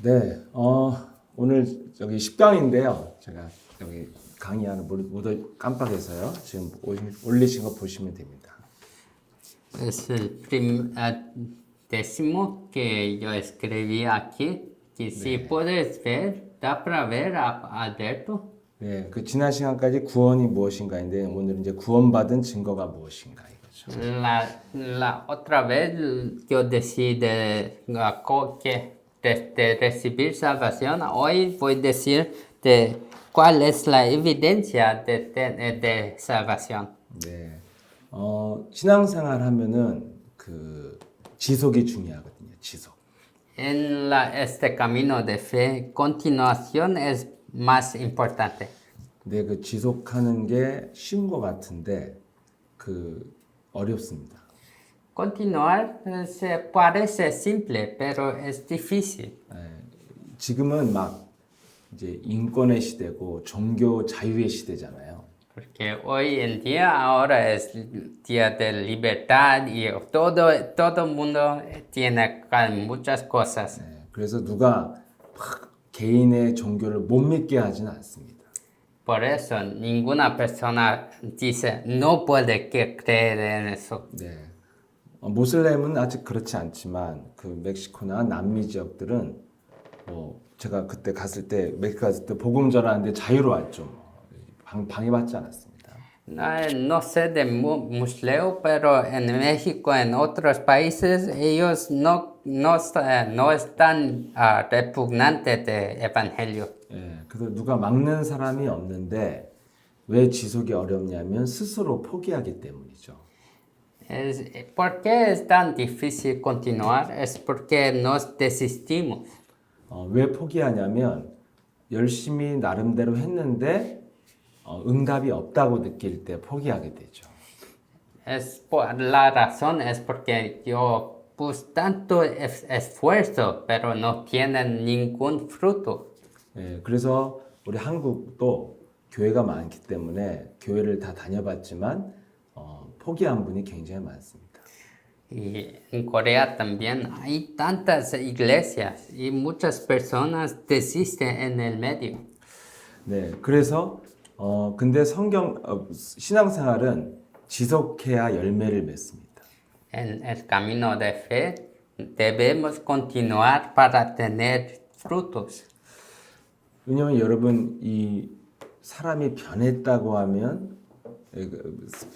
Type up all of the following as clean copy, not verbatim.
네, 오늘 여기 10강인데요. 제가 여기 강의하는 모두 깜빡해서요. 지금 올리신 거 보시면 됩니다. Es el décimo que yo escribí aquí. Que si puedes ver, da para ver, Alberto. 네, 그 지난 시간까지 구원이 무엇인가인데 오늘은 이제 구원받은 증거가 무엇인가 이거죠. La otra vez yo decía de recibir salvación. Hoy voy a decir de cuál es la evidencia de salvación. 네, 신앙생활 하면은 그 지속이 중요하거든요. 지속. En este camino de fe, continuación es más importante. 근데 그 지속하는 게 쉬운 것 같은데 그 어렵습니다. Continuar se parece simple, pero es difícil. 지금은 막 이제 인권의 시대고 종교 자유의 시대잖아요. Porque hoy en día ahora es día de libertad y todo el mundo tiene muchas cosas. 그래서 누가 막 개인의 종교를 못 믿게 하지는 않습니다. Por eso ninguna persona dice no puede creer en eso. 네. 모슬렘은 아직 그렇지 않지만 그 멕시코나 남미 지역들은 뭐 제가 그때 갔을 때 멕시코 갔을 때 복음 전하는데 자유로웠죠. 방해받지 않았습니다. No sé de musleo, pero en México, en otros países, ellos no están repugnantes de evangelio. 예, 그래서 누가 막는 사람이 없는데 왜 지속이 어렵냐면 스스로 포기하기 때문이죠. ¿Por qué es tan difícil continuar? Es porque nos desistimos. 왜 포기하냐면 열심히 나름대로 했는데 응답이 없다고 느낄 때 포기하게 되죠. La razón es porque yo puse tanto esfuerzo, pero no tienen ningún fruto. 예, 그래서 우리 한국도 교회가 많기 때문에 교회를 다 다녀봤지만 포기한 분이 굉장히 많습니다. Y en Corea también hay tantas iglesias y muchas personas desisten en el medio. 네, 그래서 근데 신앙생활은 지속해야 열매를 맺습니다. En el camino de fe debemos continuar para tener frutos. 왜냐하면 여러분 이 사람이 변했다고 하면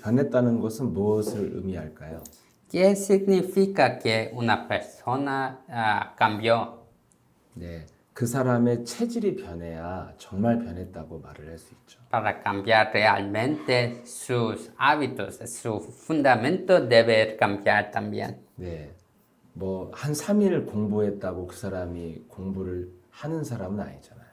변했다는 것은 무엇을 의미할까요? ¿Qué significa que una persona cambió? 네, 그 사람의 체질이 변해야 정말 변했다고 말을 할 수 있죠. Para cambiar realmente sus hábitos, su fundamento debe cambiar también. 네, 뭐 한 3일 공부했다고 그 사람이 공부를 하는 사람은 아니잖아요.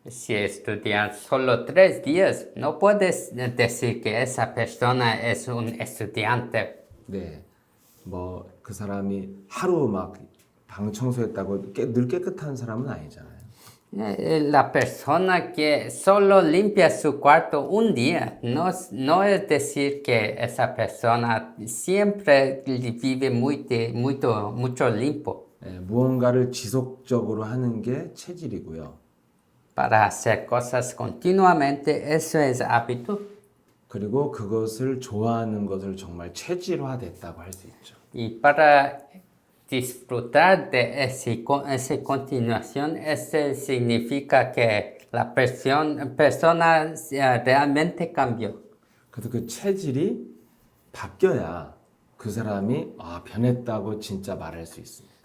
Si estudiar solo 3 días, no puedes decir que esa persona es un estudiante. 네, 뭐 그 사람이 하루 막 방 청소했다고 늘 깨끗한 사람은 아니잖아요. La persona que solo limpia su cuarto un día, no es decir que esa persona siempre vive mucho limpio. 네, 무언가를 지속적으로 하는 게 체질이고요. Para hacer cosas continuamente, eso es hábito. 그리고 그것을 좋아하는 것을 정말 체질화됐다고 할 수 있죠. Y para disfrutar de esa continuación, eso significa que la persona realmente cambió. 그래서 그 체질이 바뀌어야 그 사람이 변했다고 진짜 말할 수 있습니다.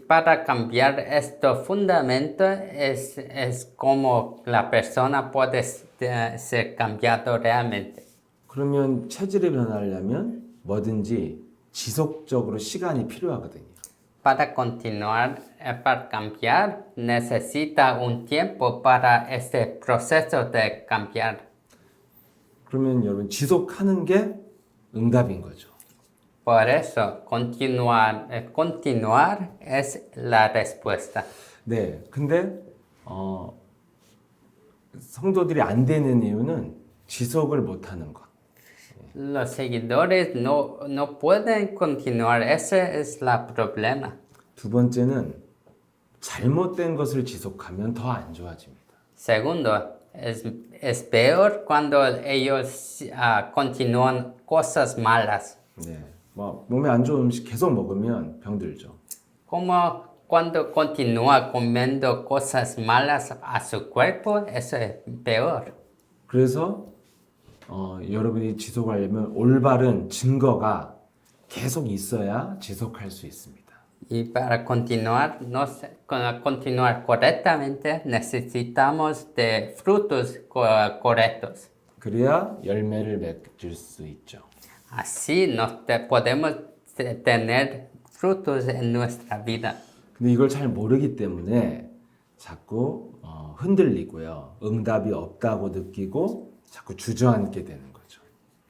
Para cambiar estos fundamentos es como la persona puede ser cambiado realmente. 그러면 체질이 변하려면 뭐든지 지속적으로 시간이 필요하거든요. Para continuar, para cambiar, necesita un tiempo para este proceso de cambiar. 그러면 여러분 지속하는 게 응답인 거죠. Por eso, continuar es la respuesta. 네, 근데 성도들이 안 되는 이유는 지속을 못하는 것. Los seguidores no pueden continuar, ese es el problema. 두 번째는 잘못된 것을 지속하면 더 안 좋아집니다. Segundo, es peor cuando ellos continúan cosas malas, 네, 뭐 몸에 안 좋은 음식 계속 먹으면 병들죠. como cuando continúa comiendo cosas malas a su cuerpo, eso es peor. 그래서 여러분이 지속하려면 올바른 증거가 계속 있어야 지속할 수 있습니다. Y para continuar, continuar correctamente, necesitamos de frutos correctos. 그래야 열매를 맺을 수 있죠. Así podemos tener frutos en nuestra vida. 근데 이걸 잘 모르기 때문에 자꾸 흔들리고요. 응답이 없다고 느끼고 자꾸 주저앉게 되는 거죠.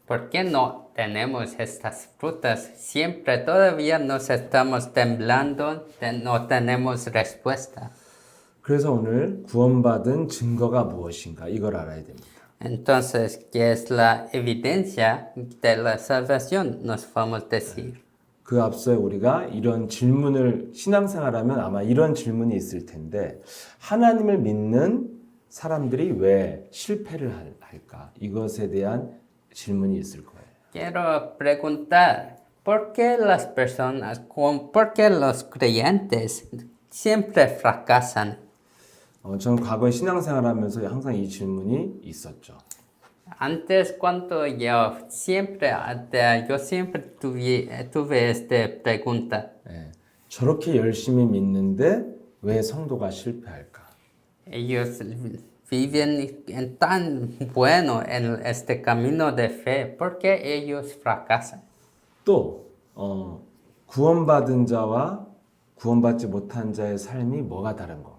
¿Por qué no tenemos estas frutas? Siempre todavía nos estamos temblando, no tenemos respuesta. 그래서 오늘 구원받은 증거가 무엇인가 이걸 알아야 됩니다. Entonces, ¿qué es la evidencia de la salvación? Nos vamos a decir. 그 앞서 우리가 이런 질문을 신앙생활하면 아마 이런 질문이 있을 텐데 하나님을 믿는 사람들이 왜 실패를 할까? 이것에 대한 질문이 있을 거예요. Quiero preguntar, ¿por qué las personas, por qué los creyentes siempre fracasan? 저는 과거에 신앙생활하면서 항상 이 질문이 있었죠. Antes, cuando yo siempre tuve esta pregunta. 예, 저렇게 열심히 믿는데 왜 성도가 실패할까? Ellos viven tan bueno en este camino de fe, ¿por qué ellos fracasan? 또 구원받은 자와 구원받지 못한 자의 삶이 뭐가 다른 건가?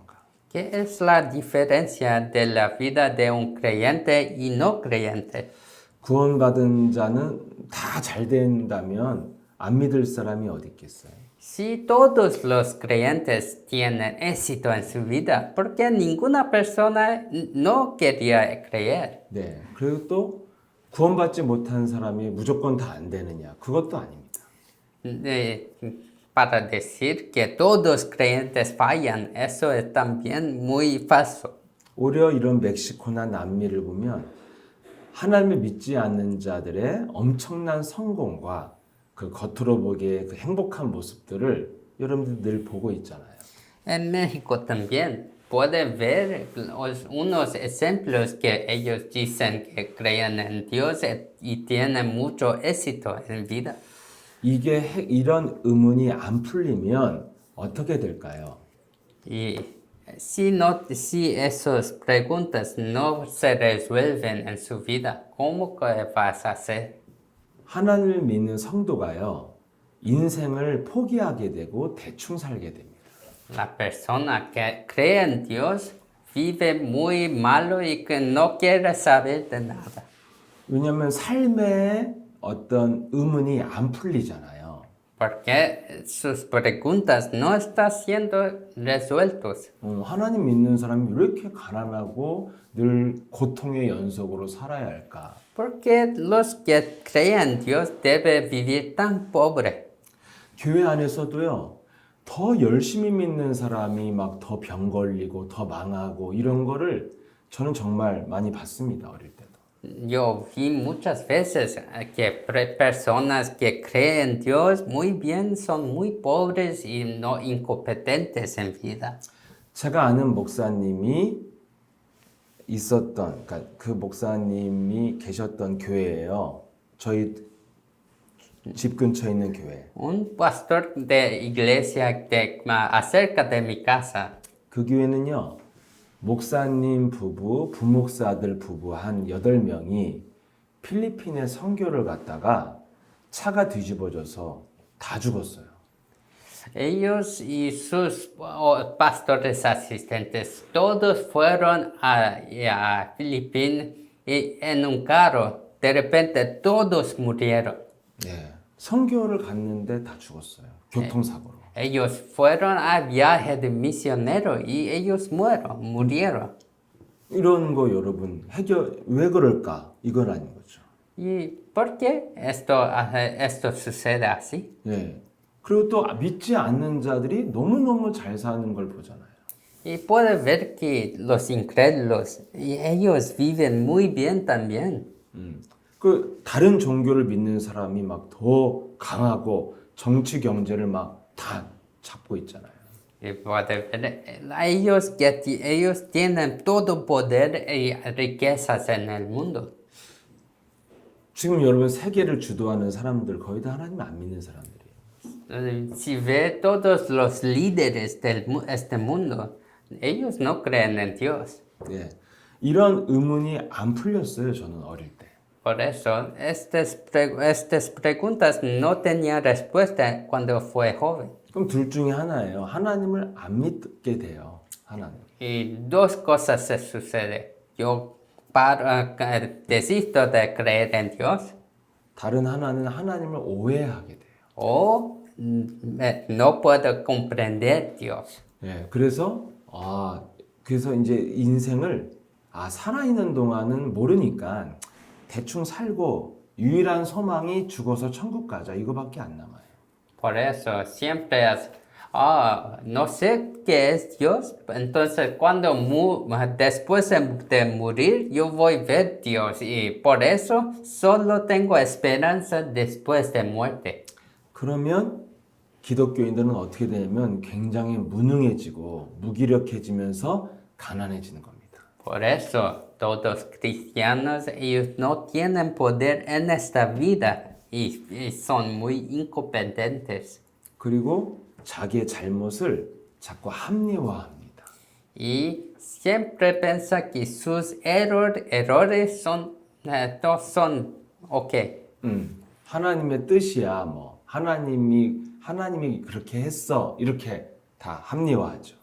¿Qué es la diferencia de la vida de un creyente y no creyente? 구원받은 자는 다 잘 된다면 안 믿을 사람이 어디 있겠어요? Si todos los creyentes tienen éxito en su vida, ¿por qué ninguna persona no quería creer? 네. 그리고 또 구원받지 못한 사람이 무조건 다 안 되느냐? 그것도 아닙니다. Para decir que todos creyentes fallan, eso es también muy falso. 오히려 이런 멕시코나 남미를 보면 하나님을 믿지 않는 자들의 엄청난 성공과 그 겉으로 보기에 그 행복한 모습들을 여러분들 늘 보고 있잖아요. En México también puede ver unos ejemplos que ellos dicen que creen en Dios y tienen mucho éxito en vida. 이게 이런 의문이 안 풀리면 어떻게 될까요? Y si esas preguntas no se resuelven en su vida, ¿cómo que vas a hacer? 하나님을 믿는 성도가요. 인생을 포기하게 되고 대충 살게 됩니다. La persona que cree en Dios vive muy malo y que no quiere saber de nada. 왜냐하면 삶에 어떤 의문이 안 풀리잖아요. Porque sus preguntas no están siendo resueltos. 하나님 믿는 사람이 왜 이렇게 가난하고 늘 고통의 연속으로 살아야 할까? Porque los que creen en Dios deben vivir tan pobre. 교회 안에서도요. 더 열심히 믿는 사람이 막 더 병 걸리고 더 망하고 이런 거를 저는 정말 많이 봤습니다. 어릴 때도. Yo vi muchas veces que personas que creen en Dios muy bien son muy pobres y no incompetentes en vida. 제가 아는 목사님이 있었던, 그러니까 그 목사님이 계셨던 교회예요. 저희 집 근처에 있는 교회. Un pastor de iglesia acerca de mi casa. 그 교회는요. 목사님 부부, 부목사들 부부 한 8명이 필리핀에 선교를 갔다가 차가 뒤집어져서 다 죽었어요. Ellos y sus pastores asistentes, todos fueron a Filipinas y en un carro, de repente todos murieron. 네, 선교를 갔는데 다 죽었어요. 교통사고로. Ellos fueron a viaje de misionero y ellos murieron. 이런 거 여러분 왜 그럴까? 이건 아닌 거죠. ¿Y por qué esto sucede así? 네, 그리고 또 믿지 않는 자들이 너무너무 잘 사는 걸 보잖아요. Y puede ver que los incrédulos, y ellos viven muy bien también. 그 다른 종교를 믿는 사람이 막 더 강하고 정치 경제를 막 다 잡고 있잖아요. Y puede ver ellos que ellos tienen todo poder y riquezas en el mundo. 지금 여러분 세계를 주도하는 사람들 거의 다 하나님 안 믿는 사람들이에요. Si ve todos los líderes de este mundo, ellos no creen en Dios. 예, 이런 의문이 안 풀렸어요. 저는 어릴 때. Por eso, estas preguntas no tenía respuesta cuando fue joven. 그럼 둘 중에 하나예요. 하나님을 안 믿게 돼요. 하나님. Y dos cosas se suceden. Yo desisto de creer en Dios 다른 하나는 하나님을 오해하게 돼요. o no puedo comprender Dios. 예, 그래서 그래서 이제 인생을 살아있는 동안은 모르니까 대충 살고 유일한 소망이 죽어서 천국 가자 이거밖에 안 남아요. Por eso siempre es, no sé qué es Dios, entonces después de morir yo voy a ver Dios y por eso solo tengo esperanza después de muerte. 그러면 기독교인들은 어떻게 되냐면 굉장히 무능해지고 무기력해지면서 가난해지는 겁니다. Por eso todos cristianos, ellos no tienen poder en esta vida y son muy incompetentes. 그리고 자기의 잘못을 자꾸 합리화합니다. Y siempre piensa que sus errores son, no son ok. 하나님의 뜻이야 뭐 하나님이 그렇게 했어 이렇게 다 합리화하죠.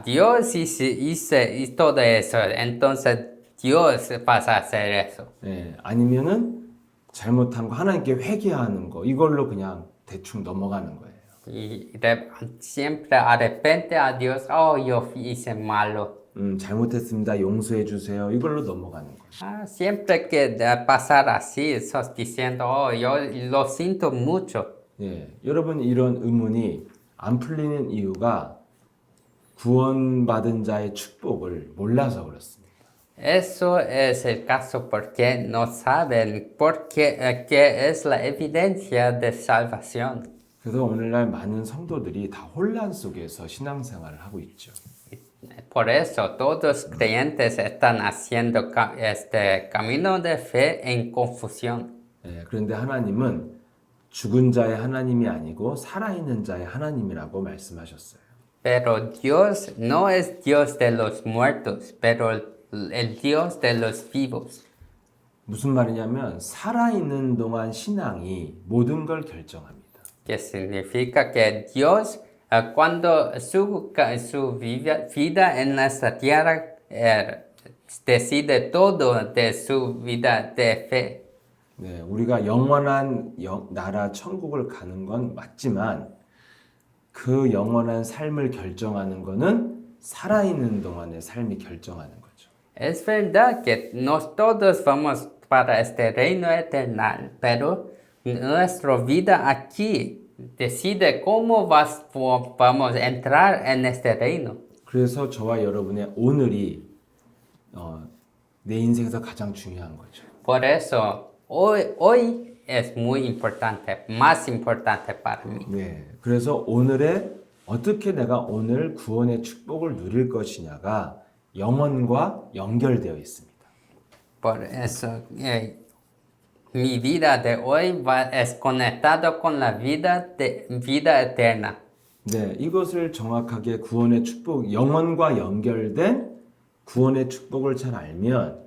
Dios hizo todo eso, entonces Dios va a hacer eso. 예, 아니면은 잘못한 거 하나님께 회개하는 거 이걸로 그냥 대충 넘어가는 거예요. Y siempre arrepiente a Dios, yo hice malo. 잘못했습니다. 용서해 주세요. 이걸로 넘어가는 거예요. Siempre que pasar así, estás diciendo, yo lo siento mucho. 예, 여러분 이런 의문이 안 풀리는 이유가 구원받은 자의 축복을 몰라서 그렇습니다. Eso es el caso porque no saben qué es la evidencia de salvación. 그래서 오늘날 많은 성도들이 다 혼란 속에서 신앙생활을 하고 있죠. Por eso todos creyentes están haciendo este camino de fe en confusión. 예, 그런데 하나님은 죽은 자의 하나님이 아니고 살아있는 자의 하나님이라고 말씀하셨어요. Pero Dios no es Dios de los muertos, pero el Dios de los vivos. 무슨 말이냐면 살아있는 동안 신앙이 모든 걸 결정합니다. Que significa que Dios, cuando su vida en esta tierra, decide todo de su vida de fe. 네, 우리가 영원한 나라 천국을 가는 건 맞지만 그 영원한 삶을 결정하는 거는 살아있는 동안의 삶이 결정하는 거죠. Es verdad que nos todos vamos para este reino eterno, pero nuestra vida aquí decide cómo vamos a entrar en este reino. 그래서 저와 여러분의 오늘이 내 인생에서 가장 중요한 거죠. Por eso, hoy es muy importante, más importante para mí. 네, 그래서 오늘에 어떻게 내가 오늘 구원의 축복을 누릴 것이냐가 영원과 연결되어 있습니다. Por eso, mi vida de hoy es conectado con la vida eterna. 네, 이것을 정확하게 구원의 축복, 영원과 연결된 구원의 축복을 잘 알면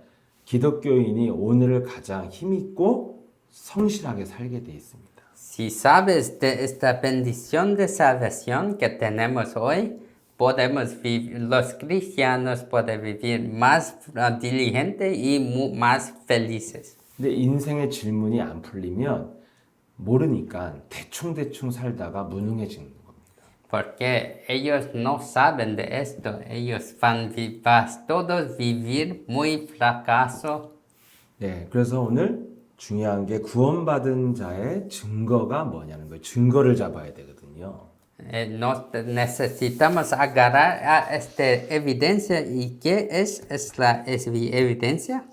기독교인이 오늘을 가장 힘있고 성실하게 살게 돼 있습니다. Si sabes de esta bendición de salvación que tenemos hoy, los cristianos pueden vivir más diligente y más felices. 근데 인생의 질문이 안 풀리면 모르니까 대충 살다가 무능해지는 겁니다. Porque ellos no saben de esto, ellos van todos vivir muy fracaso. 네, 그래서 오늘 중요한 게 구원받은 자의 증거가 뭐냐는 거예요. 증거를 잡아야 되거든요. Nos necesitamos agarrar a esta evidencia. ¿Y qué es la evidencia?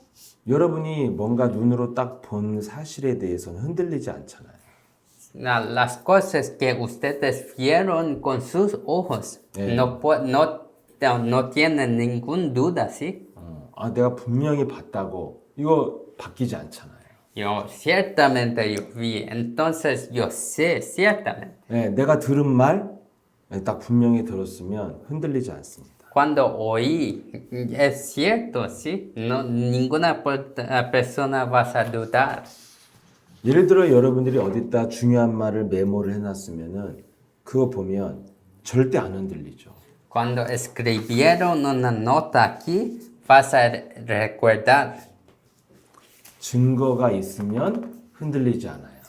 여러분이 뭔가 눈으로 딱 본 사실에 대해서는 흔들리지 않잖아요. Las cosas que ustedes vieron con sus ojos no tienen ninguna duda, ¿sí? 내가 분명히 봤다고 이거 바뀌지 않잖아요. Yo ciertamente yo vi, entonces yo sé ciertamente. 네, 내가 들은 말 딱 분명히 들었으면 흔들리지 않습니다. Cuando oí, es cierto, ¿sí? No, ninguna persona va a dudar. 예를 들어 여러분들이 어디다 중요한 말을 메모를 해놨으면은 그거 보면 절대 안 흔들리죠. Cuando escribieron una nota aquí, vas a recordar. 증거가 있으면 흔들리지 않아요.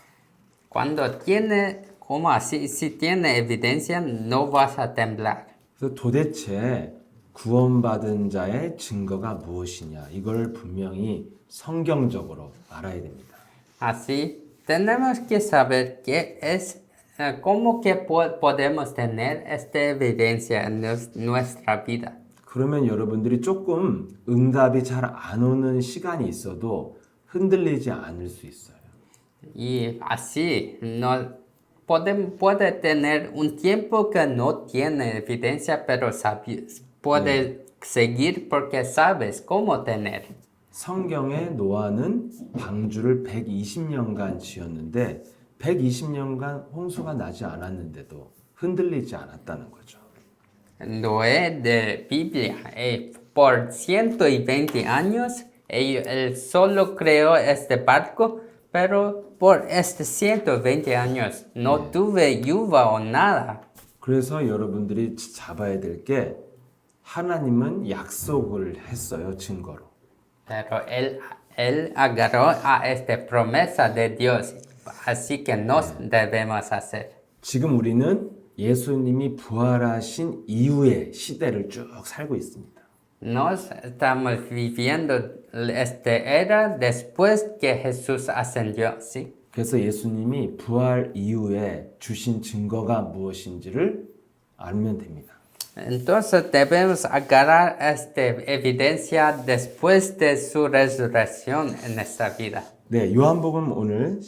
Cuando tiene, como así, si tiene evidencia, no vas a temblar. 그래서 도대체 구원받은 자의 증거가 무엇이냐 이걸 분명히 성경적으로 알아야 됩니다. Así, tenemos que saber qué es, cómo que podemos tener esta evidencia en nuestra vida. 그러면 여러분들이 조금 응답이 잘 안 오는 시간이 있어도 흔들리지 않을 수 있어요. Y así, puede tener un tiempo que no tiene evidencia, pero puede seguir porque sabes cómo tener. 성경에 노아는 방주를 120년간 지었는데 120년간 홍수가 나지 않았는데도 흔들리지 않았다는 거죠. Noé de Biblia, por 120 años, él solo creó este barco, pero por estos 120 años no tuve lluvia o nada. 그래서 여러분들이 잡아야 될 게 하나님은 약속을 했어요, 증거로. Pero él agarró a esta promesa de Dios, así que nos debemos hacer. 지금 우리는 예수님이 부활하신 이후의 시대를 쭉 살고 있습니다. Nos estamos viviendo esta era después que Jesús ascendió, ¿sí? 그래서 예수님이 부활 이후에 주신 증거가 무엇인지를 알면 됩니다. Entonces debemos agarrar esta evidencia después de su resurrección en nuestra vida. 네, 요한복음 오늘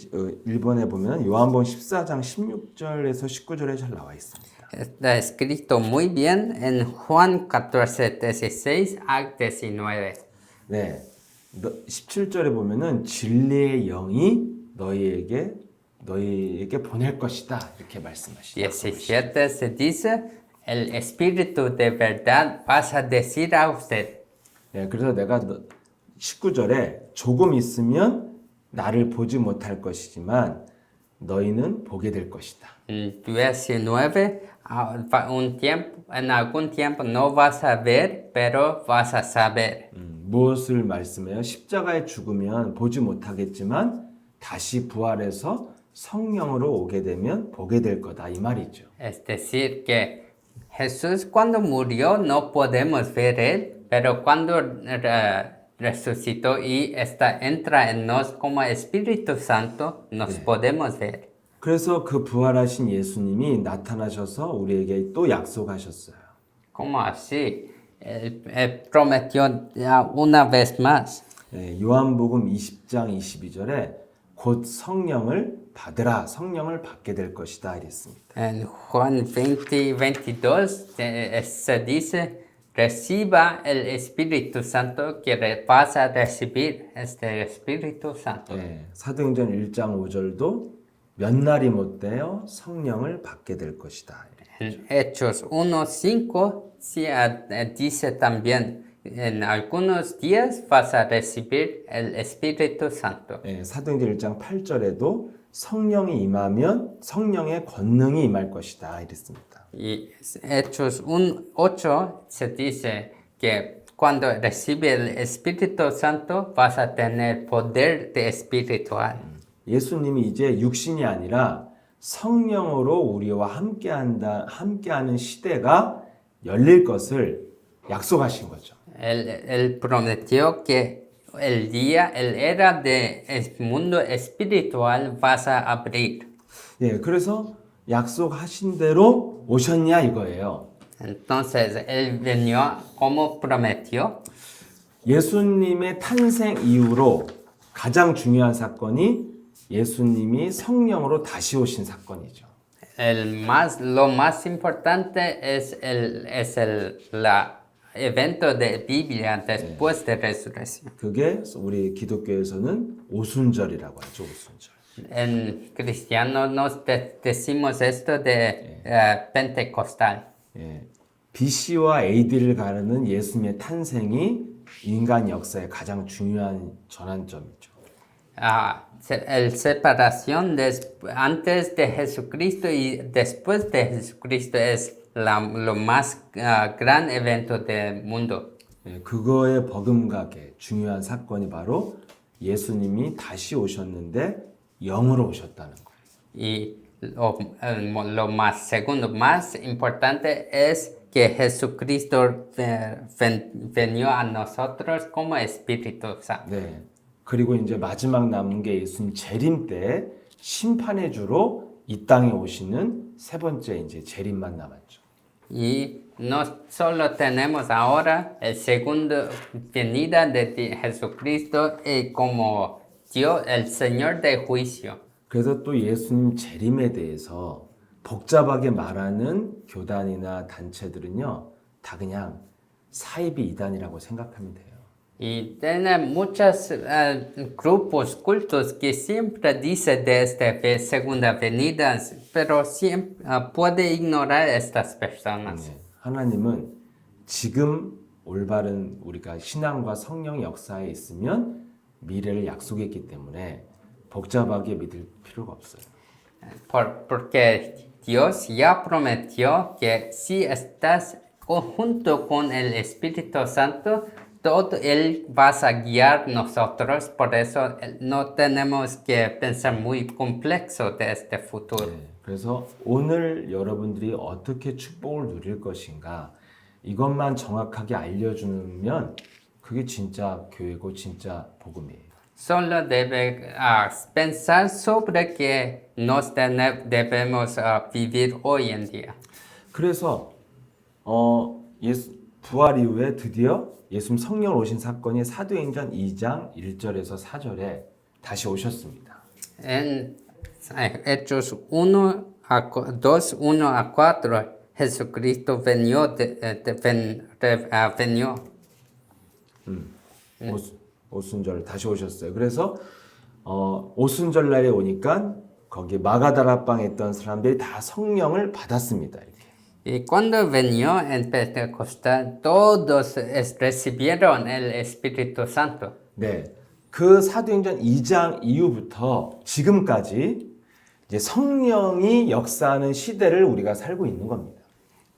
1번에 보면 요한복음 14장 16절에서 19절에 잘 나와 있습니다. Está escrito muy bien en Juan 14, 16 a 19. 네, 17절에 보면은 진리의 영이 너희에게 보낼 것이다 이렇게 말씀하시죠. 17 se dice, el Espíritu de verdad vas a decir a usted. 네, 그래서 내가 19절에 조금 있으면 나를 보지 못할 것이지만 너희는 보게 될 것이다. 19, en algún tiempo no vas a ver, pero vas a saber. 무엇을 말씀해요? 십자가에 죽으면 보지 못하겠지만 다시 부활해서 성령으로 오게 되면 보게 될 거다 이 말이죠. Es decir, que Jesús cuando murió no podemos ver él, pero cuando resucitó y entra en nos como Espíritu Santo, nos podemos ver. 그래서 그 부활하신 예수님이 나타나셔서 우리에게 또 약속하셨어요. ¿Cómo así? Él prometió una vez más. 네, 요한복음 20장 22절에 곧 성령을 받으라, 성령을 받게 될 것이다 이랬습니다. En Juan 20, 22 se dice, reciba el Espíritu Santo, que vas a recibir este Espíritu Santo. 네, 사도행전 1장 5절도 몇 날이 못 되어 성령을 받게 될 것이다. En Hechos 1:5 dice también, en algunos días vas a recibir el Espíritu Santo. 네, 사도행전 1장 8절에도 성령이 임하면 성령의 권능이 임할 것이다 이랬습니다. Y Hechos 1:8 se dice que cuando recibe el Espíritu Santo vas a tener poder de espiritual. 예수님이 이제 육신이 아니라 성령으로 우리와 함께하는 시대가 열릴 것을 약속하신 거죠. Él prometió que el era del mundo espiritual vas a abrir. 예, 그래서 약속하신 대로 오셨냐 이거예요. Entonces él vino como prometió. 예수님의 탄생 이후로 가장 중요한 사건이 예수님이 성령으로 다시 오신 사건이죠. Lo más importante es la evento de Biblia después de resurrección. 그게 우리 기독교에서는 오순절이라고 하죠. 오순절. En cristiano nos decimos esto de Pentecostal. 예, BC와 AD를 가르는 예수님의 탄생이 인간 역사의 가장 중요한 전환점이죠. El separación antes de Jesucristo y después de Jesucristo es lo más gran evento del mundo. 예, 그거의 버금가게 중요한 사건이 바로 예수님이 다시 오셨는데 영으로 오셨다는 거예요. Y lo más segundo, más importante es que Jesucristo venió a nosotros como Espíritu Santo. 네. 그리고 이제 마지막 남은 게 예수님 재림 때 심판의 주로 이 땅에 오시는 세 번째 이제 재림만 남았죠. Y no solo tenemos ahora el segundo venida de Jesucristo como Dios, el Señor de juicio. 그래서 또 예수님 재림에 대해서 복잡하게 말하는 교단이나 단체들은요, 다 그냥 사이비 이단이라고 생각하면 돼요. Y tiene muchos grupos cultos que siempre dicen de esta segunda venida, pero siempre puede ignorar estas personas. 네, 하나님은 지금 올바른 우리가 신앙과 성령 역사에 있으면 미래를 약속했기 때문에 복잡하게 믿을 필요가 없어요. Porque Dios ya prometió que si estás junto con el Espíritu Santo, todo Él va a guiar nosotros. Por eso no tenemos que pensar muy complejo de este futuro. 네, 그래서 오늘 여러분들이 어떻게 축복을 누릴 것인가 이것만 정확하게 알려주면 그게 진짜 교회고 진짜 복음이에요. Solo debe pensar sobre que nos debemos vivir hoy en día. 그래서 부활 이후에 드디어 예수님 성령 오신 사건이 사도행전 2장 1절에서 4절에 다시 오셨습니다. En Hechos 1 2, 1 a 4, Jesucristo venió. 오순절 다시 오셨어요. 그래서 오순절 날에 오니까 거기 마가다라방에 있던 사람들이 다 성령을 받았습니다. 이렇게. Y cuando venió en Pentecostal, todos recibieron el Espíritu Santo. 네, 그 사도행전 2장 이후부터 지금까지 이제 성령이 역사하는 시대를 우리가 살고 있는 겁니다.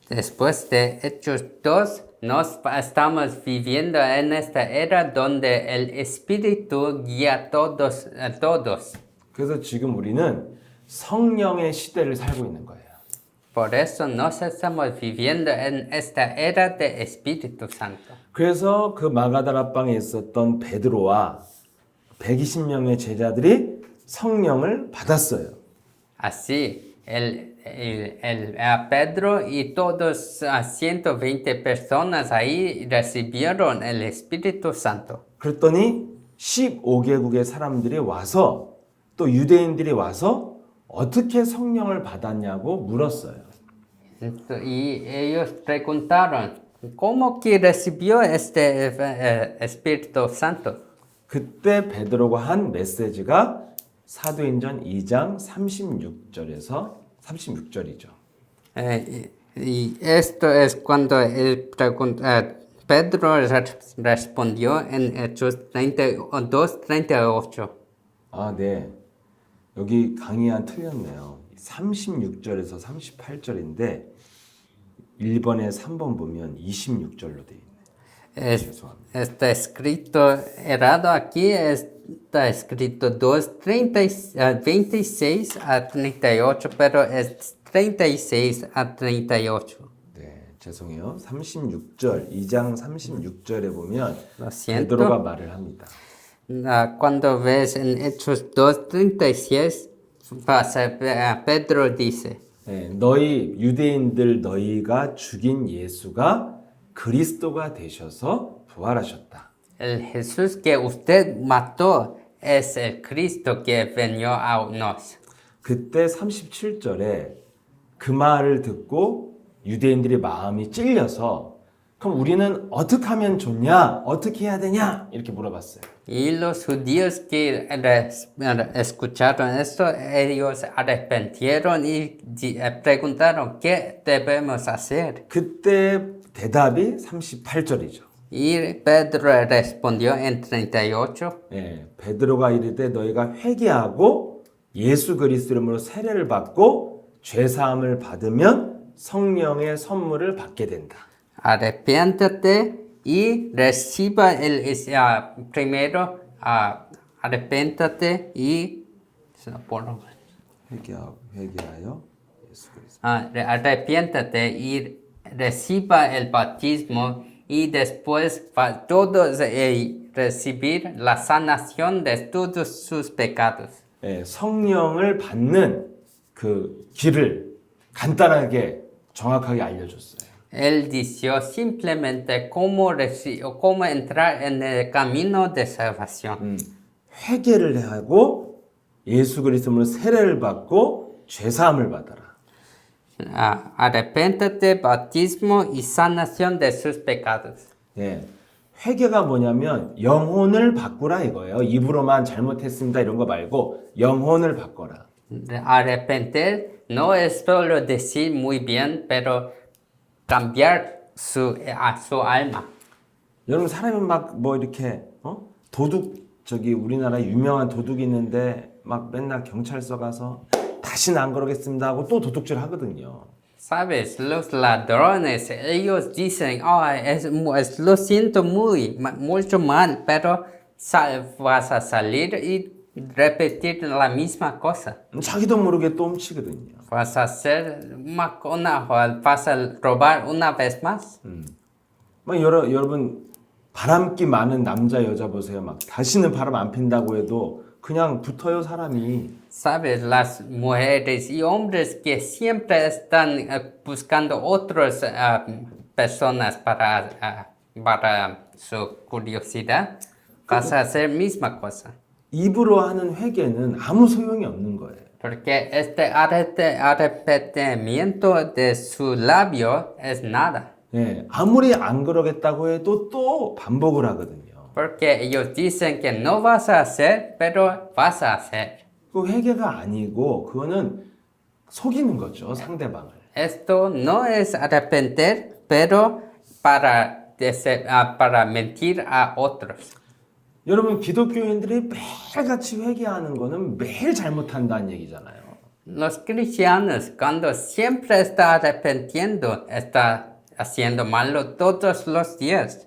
Después de Hechos 2, nos estamos viviendo en esta era donde el Espíritu guía a todos. 그래서 지금 우리는 성령의 시대를 살고 있는 거예요. Por eso nos estamos viviendo en esta era de Espíritu Santo. 그래서 그 마가다라방에 있었던 베드로와 120명의 제자들이 성령을 받았어요. Así, Pedro y todos 120 personas ahí recibieron el Espíritu Santo. 그랬더니 15개국의 사람들이 와서 또 유대인들이 와서 어떻게 성령을 받았냐고 물었어요. Y ellos preguntaron, ¿cómo que recibió este Espíritu Santo? 그때 베드로가 한 메시지가 사도행전 2장 36절에서 36절이죠. Y esto es cuando Pedro respondió en Hechos 32, 38. 아, 네. 여기 강의 틀렸네요. 36절에서 38절인데 1번에 3번 보면 26절로 돼 있네. 죄송합니다. Está escrito errado aquí, está escrito 26 a 38, pero es 36 a 38. 네. 죄송해요. 36절, 2장 36절에 보면 Lo siento. 베드로가 말을 합니다. Cuando ves en Hechos 2:36, Pedro dice, 네, 너희 유대인들 너희가 죽인 예수가 그리스도가 되셔서 부활하셨다. el Jesús que usted mató es el Cristo que venió a nos. 그때 37절에 그 말을 듣고 유대인들이 마음이 찔려서 그럼 우리는 어떻게 하면 좋냐? 어떻게 해야 되냐? 이렇게 물어봤어요. Y los judíos que escucharon esto, ellos arrepintieron y preguntaron, ¿qué debemos hacer? 그때 대답이 38절이죠. Y Pedro respondió en 38, 예, 베드로가 이르되 너희가 회개하고 예수 그리스도 이름으로 세례를 받고 죄 사함을 받으면 성령의 선물을 받게 된다. arrepiéntate y reciba primero, arrepiéntate y 회개하여 예수 그리스도. arrepiéntate y reciba el bautismo y después todos recibir la sanación de todos sus pecados. 예, 성령을 받는 그 길을 간단하게 정확하게 알려줬어요. Él dijo simplemente cómo entrar en el camino de salvación. 회개를 하고 예수 그리스도로 세례를 받고 죄 사함을 받아라. Arrepiéntate, bautismo y sanación de sus pecados. 예, 회개가 뭐냐면 영혼을 바꾸라 이거예요. 입으로만 잘못했습니다 이런 거 말고 영혼을 바꿔라. Arrepentir no es solo decir muy bien, pero cambiar su alma. 여러분 사람이 막 뭐 이렇게 도둑 저기 우리나라 유명한 도둑이 있는데 막 맨날 경찰서 가서 다시는 안 그러겠습니다 하고 또 도둑질 하거든요. Sabes, los ladrones, ellos dicen, lo siento mucho mal, pero vas a salir y repetir la misma cosa. 자기도 모르게 또 훔치거든요. Vas a hacer vas a robar una vez más. 막 여러분 바람기 많은 남자 여자 보세요. 막 다시는 바람 안 핀다고 해도 그냥 붙어요 사람이. Sabes, las mujeres y hombres que siempre están buscando otras personas para su curiosidad, vas a hacer misma cosa. 입으로 하는 회개는 아무 소용이 없는 거예요. Porque este arrepentimiento de su labio es nada. 예, 아무리 안 그러겠다고 해도 또 반복을 하거든요. Porque ellos dicen que no vas a hacer, pero vas a hacer. 그 회개가 아니고 그거는 속이는 거죠 상대방을. Esto no es arrepentir, pero para mentir a otros. 여러분 기독교인들이 매일같이 회개하는 거는 매일 잘못한다는 얘기잖아요. Los cristianos, cuando siempre está arrepintiendo, está haciendo malo todos los días.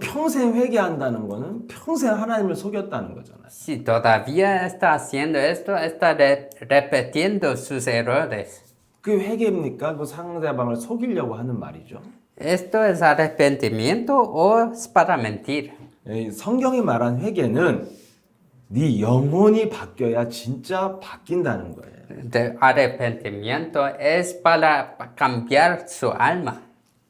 평생 회개한다는 거는 평생 하나님을 속였다는 거잖아요. Si todavía está haciendo esto, está repitiendo sus errores. 그 회개입니까? 그 상대방을 속이려고 하는 말이죠. ¿Esto es arrepentimiento o es para mentir? 성경이 말한 회개는 네 영혼이 바뀌어야 진짜 바뀐다는 거예요. El arrepentimiento es para cambiar su alma.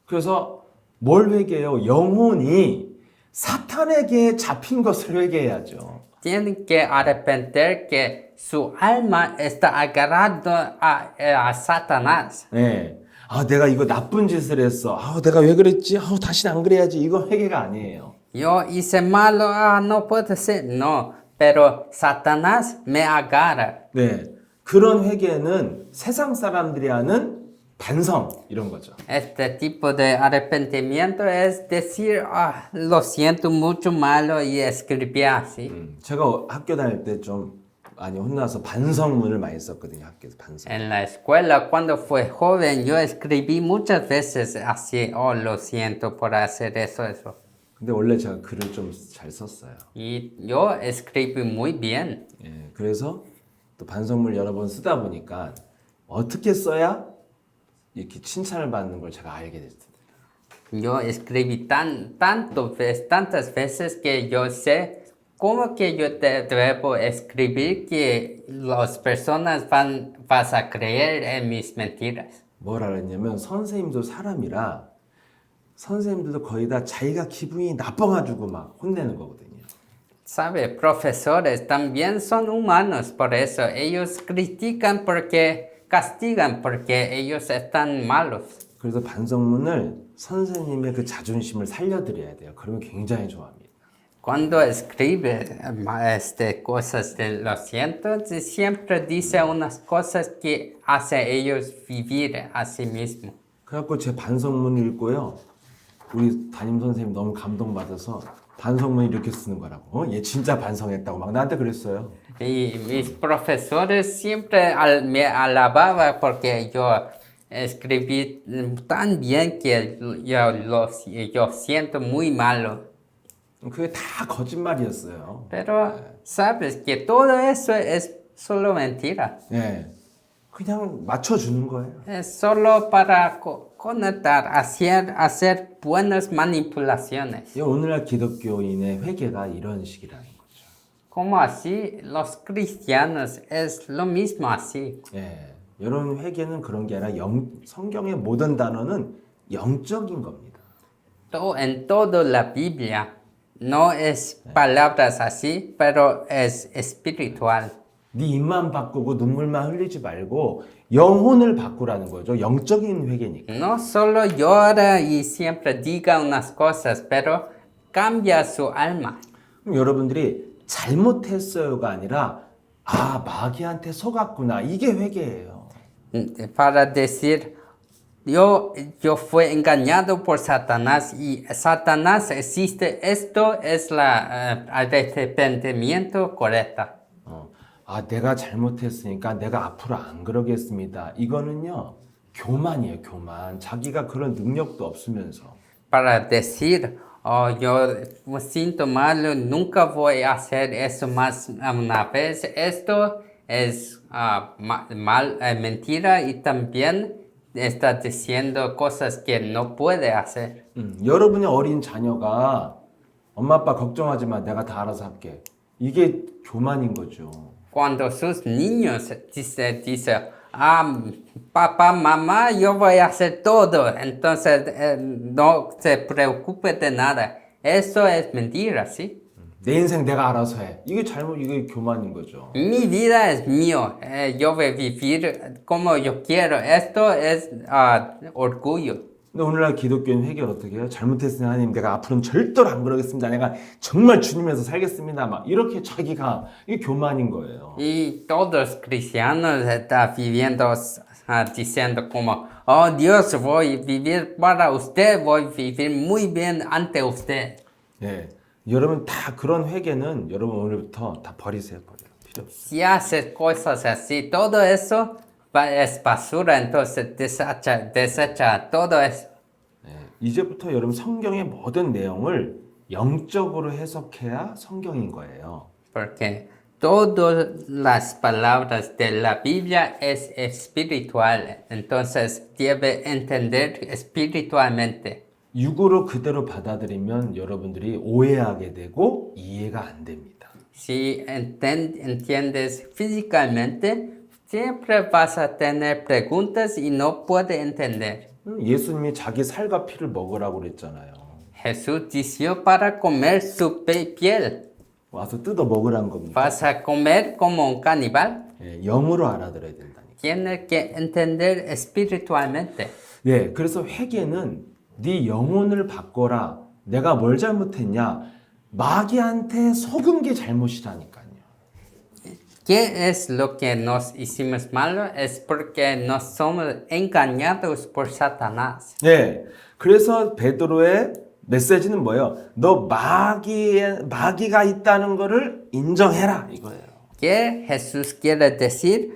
그래서 뭘 회개해요? 영혼이 사탄에게 잡힌 것을 회개해야죠. Tienen que arrepentir que su alma está agarrado a Satanás. 네. 아, 내가 이거 나쁜 짓을 했어. 아, 내가 왜 그랬지? 아, 다시는 안 그래야지. 이거 회개가 아니에요. Yo hice malo, no puedo ser. No, pero Satanás me agarra. 네. 그런 회개는 세상 사람들이 하는 반성 이런 거죠. Este tipo de arrepentimiento es decir, lo siento mucho malo y escribir así. 제가 학교 다닐 때 좀 많이 혼나서 반성문을 많이 썼거든요. 학교에서 반성. En la escuela, cuando fue joven, yo escribí muchas veces así, lo siento por hacer eso. 근데 원래 제가 글을 좀 잘 썼어요. Y yo escribí muy bien. 예, 그래서 또 반성문을 여러 번 쓰다 보니까 어떻게 써야 이렇게 칭찬을 받는 걸 제가 알게 됐습니다. Yo escribí tantas veces que yo sé cómo que yo debo escribir que las personas vas a creer en mis mentiras. 뭐라 그랬냐면 선생님도 사람이라 선생님들도 거의 다 자기가 기분이 나빠가지고 막 혼내는 거거든요. Sabe, profesores también son humanos, por eso ellos critican porque castigan porque ellos están malos. 그래서 반성문을 선생님의 그 자존심을 살려드려야 돼요. 그러면 굉장히 좋아합니다. Cuando escribe cosas de lo siento, siempre dice unas cosas que hace ellos vivir a sí mismos. 그래갖고 제 반성문 읽고요. 우리 담임 선생님 너무 감동받아서 반성문 이렇게 쓰는 거라고. 얘 진짜 반성했다고 막 나한테 그랬어요. Y mis profesores siempre me alababan porque yo escribí tan bien que yo siento muy malo. 그게 다 거짓말이었어요. Pero sabes que todo eso es solo mentira. 예, 그냥 맞춰주는 거예요. Es solo para conectar, hacer buenas manipulaciones. 이 오늘날 기독교인의 회개가 이런 식이라는 거죠. Como así, los cristianos es lo mismo así. 예, 이런 회개는 그런 게 아니라 성경의 모든 단어는 영적인 겁니다. En toda la Biblia no es palabras así, pero es espiritual. 네 입만 바꾸고 눈물만 흘리지 말고 영혼을 바꾸라는 거죠. 영적인 회개니까. No solo llora y siempre diga unas cosas, pero cambia su alma. 그럼 여러분들이 잘못했어요가 아니라 아 마귀한테 속았구나 이게 회개예요. Para decir, yo fui engañado por Satanás y Satanás existe, esto es la arrepentimiento correcto. 아 내가 잘못했으니까 내가 앞으로 안 그러겠습니다. 이거는요 교만이에요. 교만. 자기가 그런 능력도 없으면서. Para decir, oh, yo me siento mal, nunca voy a hacer eso más una vez. Esto es mentira y también está diciendo cosas que no puede hacer. 여러분의 어린 자녀가 엄마 아빠 걱정하지 마. 내가 다 알아서 할게. 이게 교만인 거죠. Cuando sus niños dice, papá, mamá, yo voy a hacer todo, entonces no se preocupe de nada. Eso es mentira, ¿sí? 내 인생 내가 알아서 해. 이게 이게 교만인 거죠. Mi vida es mío, yo voy a vivir como yo quiero. Esto es orgullo. 근데 오늘날 기독교인 회개를 어떻게 해요? 잘못했으니 하나님 내가 앞으로는 절대로 안 그러겠습니다. 내가 정말 주님에서 살겠습니다. 막 이렇게 자기가 이게 교만인 거예요. Y todos cristianos están viviendo diciendo como, oh Dios, voy a vivir para usted, voy a vivir muy bien ante usted. 예, 여러분 다 그런 회개는 여러분 오늘부터 다 버리세요. 필요 없어요. Si haces cosas así, todo eso es basura, entonces desecha todo eso. 예, 이제부터 여러분 성경의 모든 내용을 영적으로 해석해야 성경인 거예요. Porque todas las palabras de la Biblia es espiritual, entonces debe entender espiritualmente. 육으로 그대로 받아들이면 여러분들이 오해하게 되고 이해가 안 됩니다. Si entiendes físicamente, siempre vas a tener preguntas y no puedes entender. 예수님이 자기 살과 피를 먹으라고 그랬잖아요. Jesús dijo para comer su piel. 와서 뜯어 먹으라는 겁니다. Vas a comer como un caníbal. 예, 영으로 알아들어야 된다니까. Tienes que entender espiritualmente. 예, 그래서 회개는 네 영혼을 바꿔라. 내가 뭘 잘못했냐? 마귀한테 속은 게 잘못이라니까요. ¿Qué es lo que nos hicimos malo? Es porque nos somos engañados por Satanás. 예, 그래서 베드로의 메시지는 뭐예요? 너 마귀가 있다는 거를 인정해라 이거예요. ¿Qué Jesús quiere decir?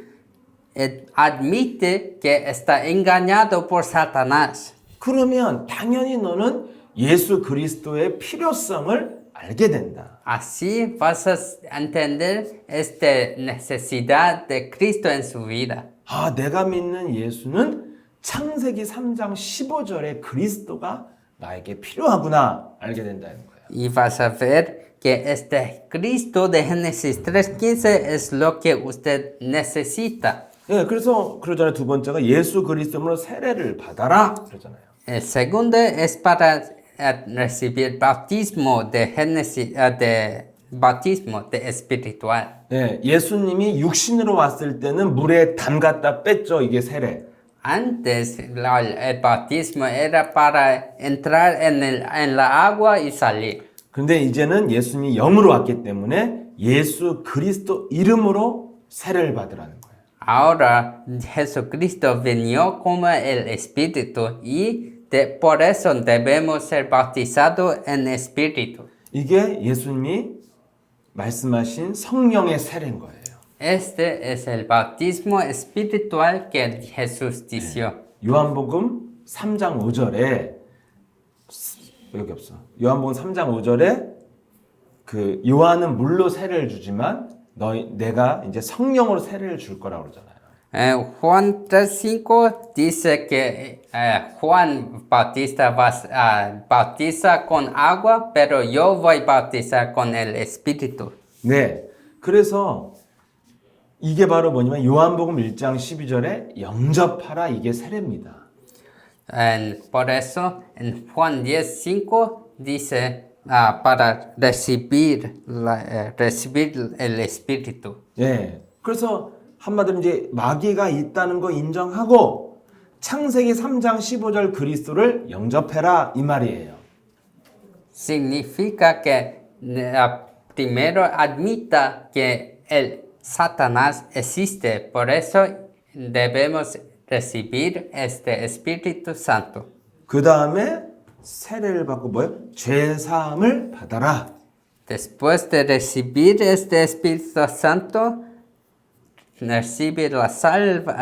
Admite que está engañado por Satanás. 그러면 당연히 너는 예수 그리스도의 필요성을 알게 된다. Así vas a entender esta necesidad de Cristo en su vida. 아, 내가 믿는 예수는 창세기 3장 15절에 그리스도가 나에게 필요하구나 알게 된다는 거예요. Y vas a ver que este Cristo de Génesis 3:15 es lo que usted necesita. 예, 그래서 그러잖아요. 두 번째가 예수 그리스도로 세례를 받아라 그러잖아요. El segundo es para recibir bautismo de Génesis, de bautismo de espiritual. 예, 예수님이 육신으로 왔을 때는 물에 담갔다 뺐죠. 이게 세례. Antes el bautismo era para entrar en la agua y salir. 근데 이제는 예수님이 영으로 왔기 때문에 예수 그리스도 이름으로 세례를 받으라는 거예요. Ahora Jesucristo vino como el Espíritu y por eso debemos ser bautizados en Espíritu. 이게 예수님이 말씀하신 성령의 세례인 거예요. Este es el bautismo espiritual que Jesús dijo. 요한복음 3장 5절에 여기 없어. 요한복음 3장 5절에 그 요한은 물로 세례를 주지만 내가 이제 성령으로 세례를 줄 거라고 그러잖아요. Juan 3:5 dice que Juan Bautista bautiza con agua, pero yo voy a bautizar con el Espíritu. 네. 그래서 이게 바로 뭐냐면 요한복음 1장 12절에 영접하라 이게 세례입니다. Por eso en Juan 10:5 dice para recibir el Espíritu. 예. 그래서 한마디로 이제 마귀가 있다는 거 인정하고 창세기 3장 15절 그리스도를 영접해라 이 말이에요. Significa que primero admita que el Satanás existe, por eso debemos recibir este Espíritu Santo. 그 다음에 세례를 받고 뭐예요? 죄 사함을 받아라. Después de recibir este Espíritu Santo, recibir la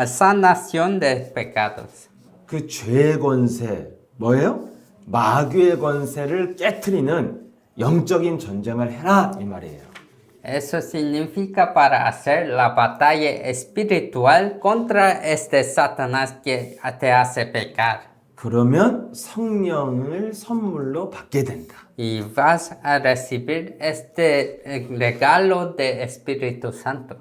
sanación de pecados. 그 죄의 권세 뭐예요? 마귀의 권세를 깨트리는 영적인 전쟁을 해라 이 말이에요. Eso significa para hacer la batalla espiritual contra este Satanás que te hace pecar. 그러면 성령을 선물로 받게 된다. Y vas a recibir este regalo de Espíritu Santo.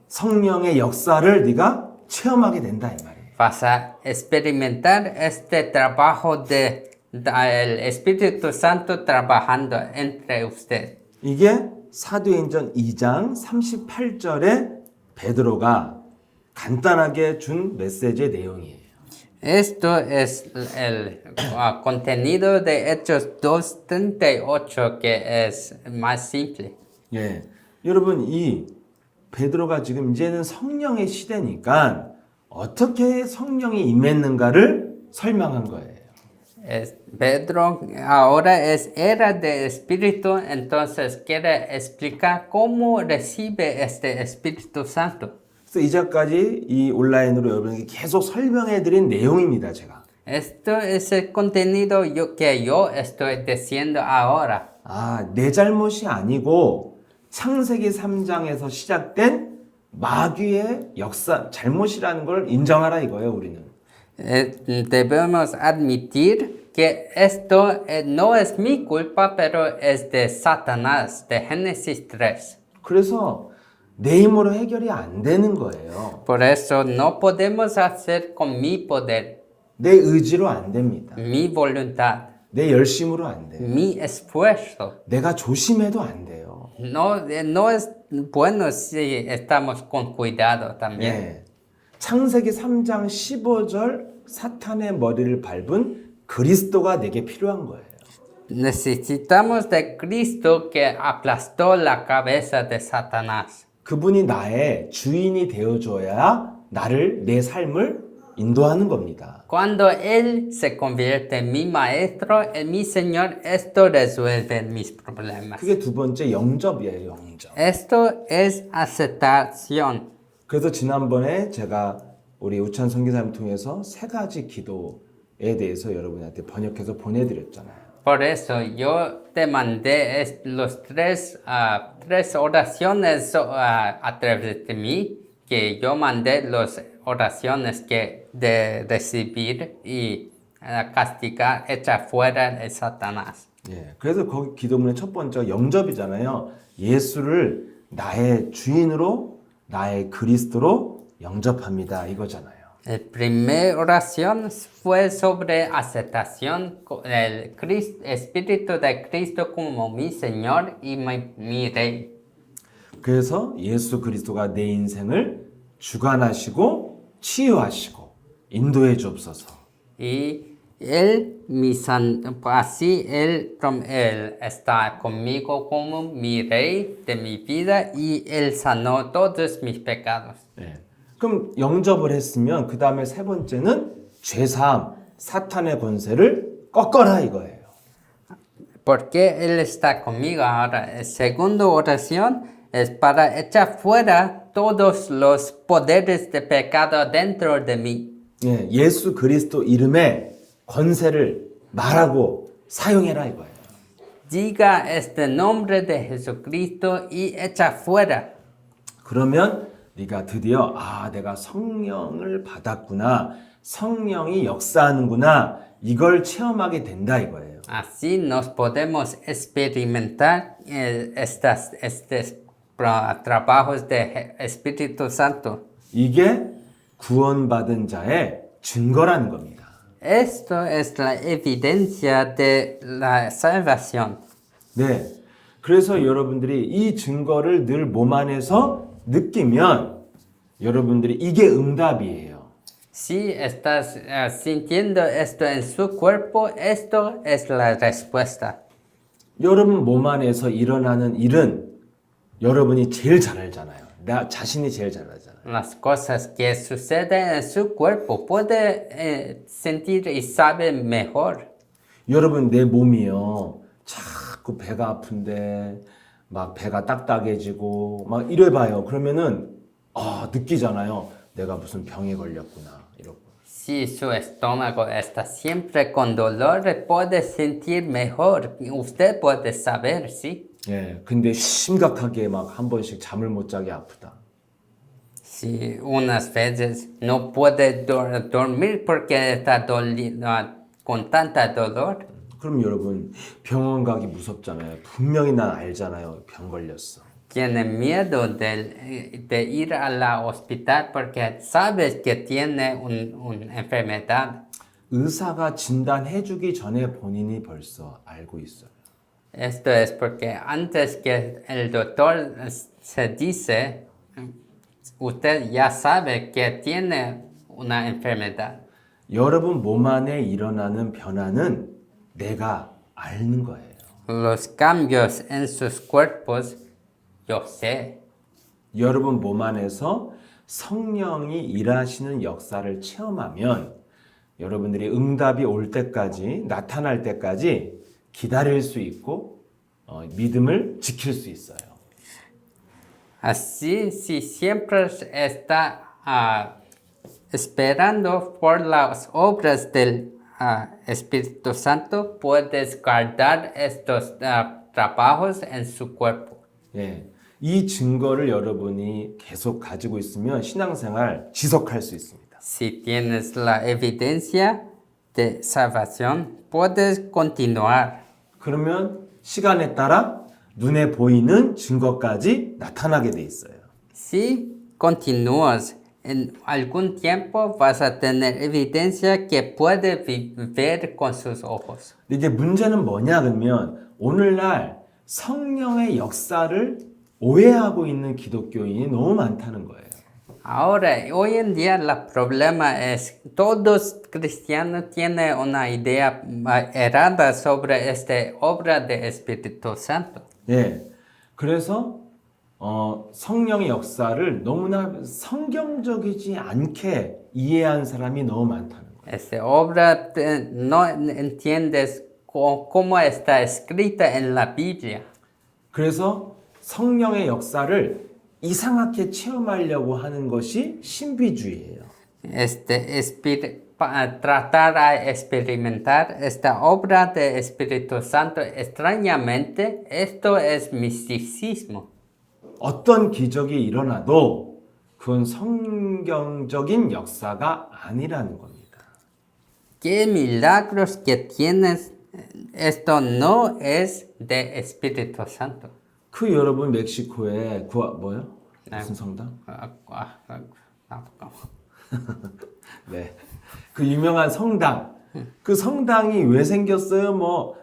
성령의 역사를 네가 체험하게 된다 이 말이에요. Vas a experimentar este trabajo del Espíritu Santo trabajando entre usted. 이게 사도행전 2장 38절에 베드로가 간단하게 준 메시지의 내용이에요. Esto es el contenido de Hechos 2:38 que es más simple. 예, 여러분 이 베드로가 지금 이제는 성령의 시대니까 어떻게 성령이 임했는가를 설명한 거예요. Pedro ahora es era de Espíritu, entonces quiere explicar cómo recibe este Espíritu Santo. 그래서 이제까지 이 온라인으로 여러분에게 계속 설명해드린 내용입니다, 제가. Esto es el contenido que yo estoy diciendo ahora. 아, 내 잘못이 아니고 창세기 3장에서 시작된 마귀의 역사, 잘못이라는 걸 인정하라 이거예요, 우리는. Debemos admitir que esto no es mi culpa, pero es de Satanás, de Génesis 3. 그래서 내 힘으로 해결이 안 되는 거예요. Por eso no podemos hacer con mi poder, 내 의지로 안 됩니다. mi voluntad, 내 열심으로 안 돼요. mi esfuerzo. 내가 조심해도 안 돼요. No es bueno si estamos con cuidado también. 예. 창세기 3장 15절 사탄의 머리를 밟은 그리스도가 내게 필요한 거예요. Necesitamos de Cristo que aplastó la cabeza de Satanás. 그분이 나의 주인이 되어줘야 나를 내 삶을 인도하는 겁니다. Cuando Él se convierte en mi maestro, en mi Señor, esto resuelve mis problemas. 그게 두 번째 영접이에요, 영접. Esto es aceptación. 그래서 지난번에 제가 우리 우찬 선교사님 통해서 세 가지 기도에 대해서 여러분한테 번역해서 보내드렸잖아요. Por eso yo te mandé los tres oraciones a través de mí, que yo mandé las oraciones que de recibir y castigar, echar fuera a Satanás. 예, 그래서 거기 기도문의 첫 번째가 영접이잖아요. 예수를 나의 주인으로, 나의 그리스도로 영접합니다. 이거잖아요. La primera oración fue sobre aceptación del Espíritu de Cristo como mi Señor y mi Rey. 그래서 예수 그리스도가 내 인생을 주관하시고 치유하시고 인도해 주옵소서. Y así él está conmigo como mi Rey de mi vida y Él sanó todos mis pecados. 예. 그럼 영접을 했으면 그 다음에 세 번째는 죄사함, 사탄의 권세를 꺾어라 이거예요. Porque Él está conmigo ahora. Segunda oración es para echar fuera todos los poderes de pecado dentro de mí. 예, 예수 그리스도 이름의 권세를 말하고 사용해라 이거예요. Diga este nombre de Jesucristo y echa fuera. 그러면 네가 드디어 내가 성령을 받았구나. 성령이 역사하는구나. 이걸 체험하게 된다 이거예요. Así nos podemos experimentar estos trabajos de Espíritu Santo. 이게 구원받은 자의 증거라는 겁니다. Esto es la evidencia de la salvación. 네. 그래서 여러분들이 이 증거를 늘 몸 안에서 느끼면 여러분들이 이게 응답이에요. Si estás sintiendo esto en su cuerpo, esto es la respuesta. 여러분 몸 안에서 일어나는 일은 여러분이 제일 잘 알잖아요. 나 자신이 제일 잘 알잖아요. Las cosas que suceden en su cuerpo puede sentir y sabe mejor. 여러분 내 몸이요. 자꾸 배가 아픈데 막 배가 딱딱해지고 막 이래봐요. 그러면은 느끼잖아요. 내가 무슨 병에 걸렸구나 이러고. Si su estómago está siempre con dolor, puede sentir mejor. Usted puede saber, ¿sí? 예, 근데 심각하게 막 한 번씩 잠을 못 자게 아프다. Si unas veces no puede dormir porque está con tanta dolor. 그럼 여러분 병원 가기 무섭잖아요. 분명히 난 알잖아요. 병 걸렸어. Tiene miedo de ir a la hospital porque sabes que tiene una enfermedad. 의사가 진단해주기 전에 본인이 벌써 알고 있어요. Esto es porque antes que el doctor se dice, usted ya sabe que tiene una enfermedad. 여러분 몸 안에 일어나는 변화는 내가 아는 거예요. Los cambios en sus cuerpos, yo sé. 여러분 몸 안에서 성령이 일하시는 역사를 체험하면 여러분들이 응답이 올 때까지 나타날 때까지 기다릴 수 있고 믿음을 지킬 수 있어요. Así, si siempre está esperando por las obras del Espíritu Santo, puedes guardar estos trabajos en su cuerpo. 예, 이 증거를 여러분이 계속 가지고 있으면 신앙생활 지속할 수 있습니다. Si tienes la evidencia de salvación, puedes continuar. 그러면 시간에 따라 눈에 보이는 증거까지 나타나게 돼 있어요. Si continúas en algún tiempo, vas a tener evidencia que puedes ver con sus ojos. 근데 이제 문제는 뭐냐 그러면 오늘날 성령의 역사를 오해하고 있는 기독교인이 너무 많다는 거예요. Ahora, hoy en día, el problema es que todos cristianos tienen una idea errada sobre esta obra del Espíritu Santo. 예, 그래서 성령의 역사를 너무나 성경적이지 않게 이해한 사람이 너무 많다는 거예요. Esta obra no entiendes cómo está escrita en la Biblia. 그래서 성령의 역사를 이상하게 체험하려고 하는 것이 신비주의예요. Tratar a experimentar esta obra del Espíritu Santo extrañamente, esto es misticismo. 어떤 기적이 일어나도 그건 성경적인 역사가 아니라는 겁니다. ¿Qué milagros que tienes? Esto no es de Espíritu Santo. 그 여러분 멕시코에 뭐요? 네. 무슨 성당? Tampoco. 네. 그 유명한 성당. 그 성당이 왜 생겼어요? 뭐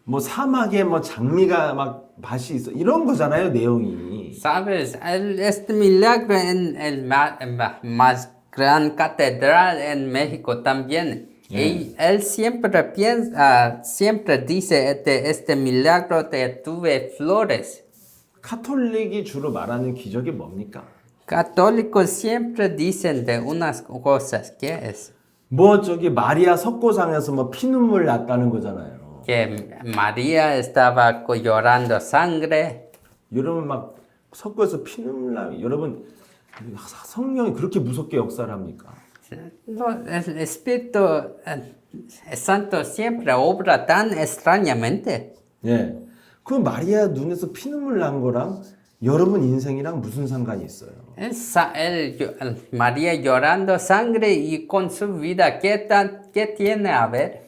뭐 사막에 뭐 장미가 막 밭이 있어. 이런 거잖아요, 내용이. ¿Sabes? Este milagro en el más gran catedral en México también. Y él siempre piensa, siempre dice de este milagro de tuve flores. 카톨릭이 주로 말하는 기적이 뭡니까? Católicos siempre dicen de unas cosas que es 뭐 마리아 석고상에서 뭐 피눈물 났다는 거잖아요. que María estaba llorando sangre. 여러분 막 석고에서 피눈물 나면 여러분 성령이 그렇게 무섭게 역사를 합니까? No, el Espíritu Santo siempre obra tan extrañamente. 예. 그 마리아 눈에서 피눈물 난 거랑 여러분 인생이랑 무슨 상관이 있어요? María llorando sangre y con su vida, ¿qué tiene a ver?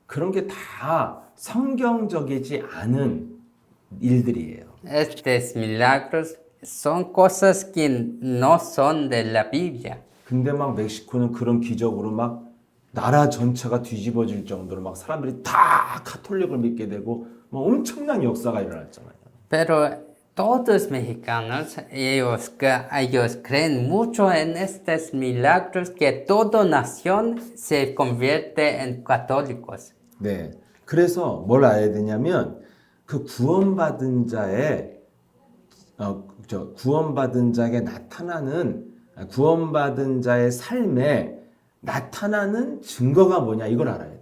그런 게 다 성경적이지 않은 일들이에요. Estos milagros son cosas que no son de la Biblia. 근데 막 멕시코는 그런 기적으로 막 나라 전체가 뒤집어질 정도로 막 사람들이 다 카톨릭을 믿게 되고 막 엄청난 역사가 일어났잖아요. Pero todos mexicanos, ellos creen mucho en estos milagros que toda nación se convierte en católicos. 네. 그래서 뭘 알아야 되냐면 그 구원받은 자의 구원받은 자의 삶에 나타나는 증거가 뭐냐 이걸 알아야 돼요.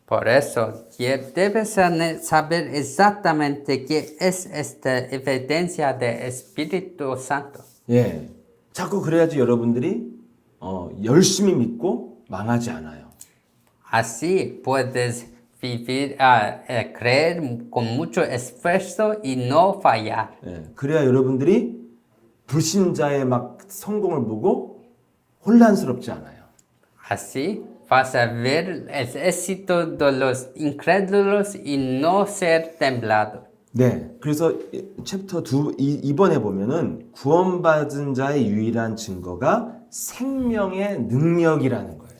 Por eso, debes saber exactamente qué es esta evidencia del Espíritu Santo. 예. 자꾸 그래야지 여러분들이 열심히 믿고 망하지 않아요. Así puedes vivir, creer con mucho esfuerzo y no fallar. 예. 그래야 여러분들이 불신자의 막 성공을 보고 혼란스럽지 않아요. Así vas a ver el éxito de los incrédulos y no ser temblado. 네. 그래서 챕터 2번에 보면은 구원받은 자의 유일한 증거가 생명의 능력이라는 거예요.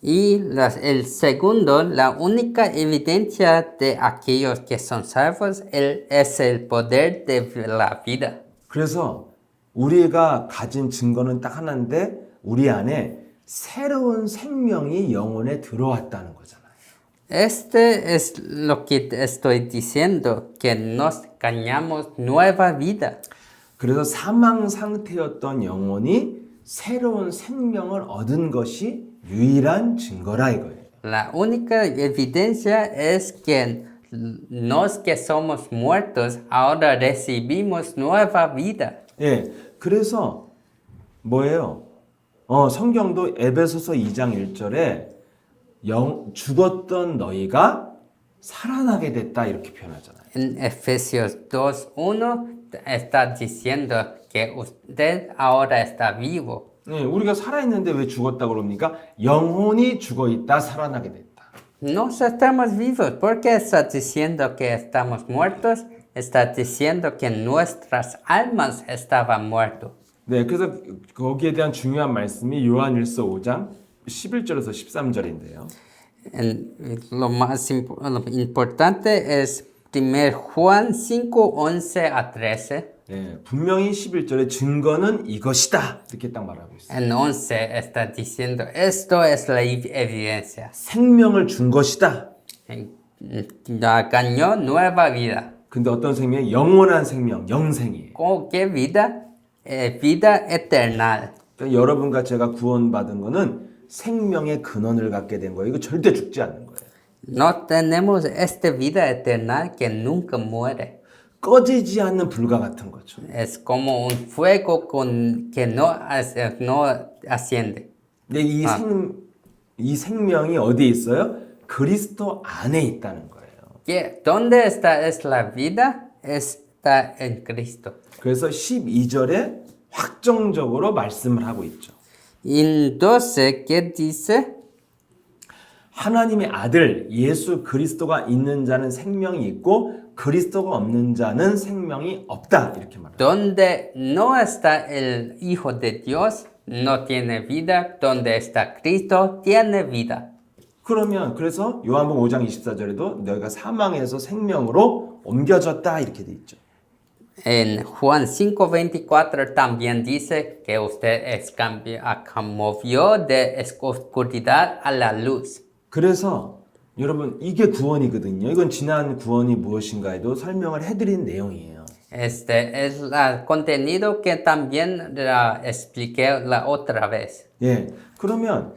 Y el segundo, la única evidencia de aquellos que son salvos es el poder de la vida. 그래서 우리가 가진 증거는 딱 하나인데 우리 안에 새로운 생명이 영혼에 들어왔다는 거잖아요. Este es lo que estoy diciendo, que nos ganamos nueva vida. 그래서 사망 상태였던 영혼이 새로운 생명을 얻은 것이 유일한 증거라 이거예요. La única evidencia es que nos que somos muertos ahora recibimos nueva vida. 예, 그래서 뭐예요? 성경도 에베소서 2장 1절에 죽었던 너희가 살아나게 됐다 이렇게 표현하잖아요. En Efesios 2:1 está diciendo que usted ahora está vivo. 예, 우리가 살아있는데 왜 죽었다 그럽니까? 영혼이 죽어있다 살아나게 됐다. No estamos vivos. ¿Por qué está diciendo que estamos muertos? Está diciendo que nuestras almas estaban muertas. 네, 그래서 거기에 대한 중요한 말씀이 요한일서 5장 11절에서 13절인데요. Lo más importante es 1 Juan 5:11-13. 네, 분명히 11절에 증거는 이것이다 이렇게 딱 말하고 있어요. En 11 está diciendo, esto es la evidencia. 생명을 준 것이다. Ganó nueva vida. 근데 어떤 생명이 영원한 생명, 영생이에요. ¿Qué vida? Vida eterna. 그러니까 여러분과 제가 구원받은 거는 생명의 근원을 갖게 된 거예요. 이거 절대 죽지 않는 거예요. No tenemos esta vida eterna que nunca muere. 꺼지지 않는 불과 같은 거죠. Es como un fuego que no asciende. 근데 이 생명이 어디에 있어요? 그리스도 안에 있다는 거예요. ¿Dónde está la vida? Está en Cristo. 그래서 12절에 확정적으로 말씀을 하고 있죠. En 12, ¿qué dice? 하나님의 아들 예수 그리스도가 있는 자는 생명이 있고 그리스도가 없는 자는 생명이 없다 이렇게 말합니다. Donde no está el Hijo de Dios, no tiene vida. Donde está Cristo, tiene vida. 그래서 요한복음 5장 24절에도 너희가 사망에서 생명으로 옮겨졌다 이렇게 돼 있죠. En Juan 5:24 también dice que usted movió de oscuridad a la luz. 그래서 여러분 이게 구원이거든요. 이건 지난 구원이 무엇인가에도 설명을 해드린 내용이에요. Este es el contenido que también expliqué la otra vez. 예, 그러면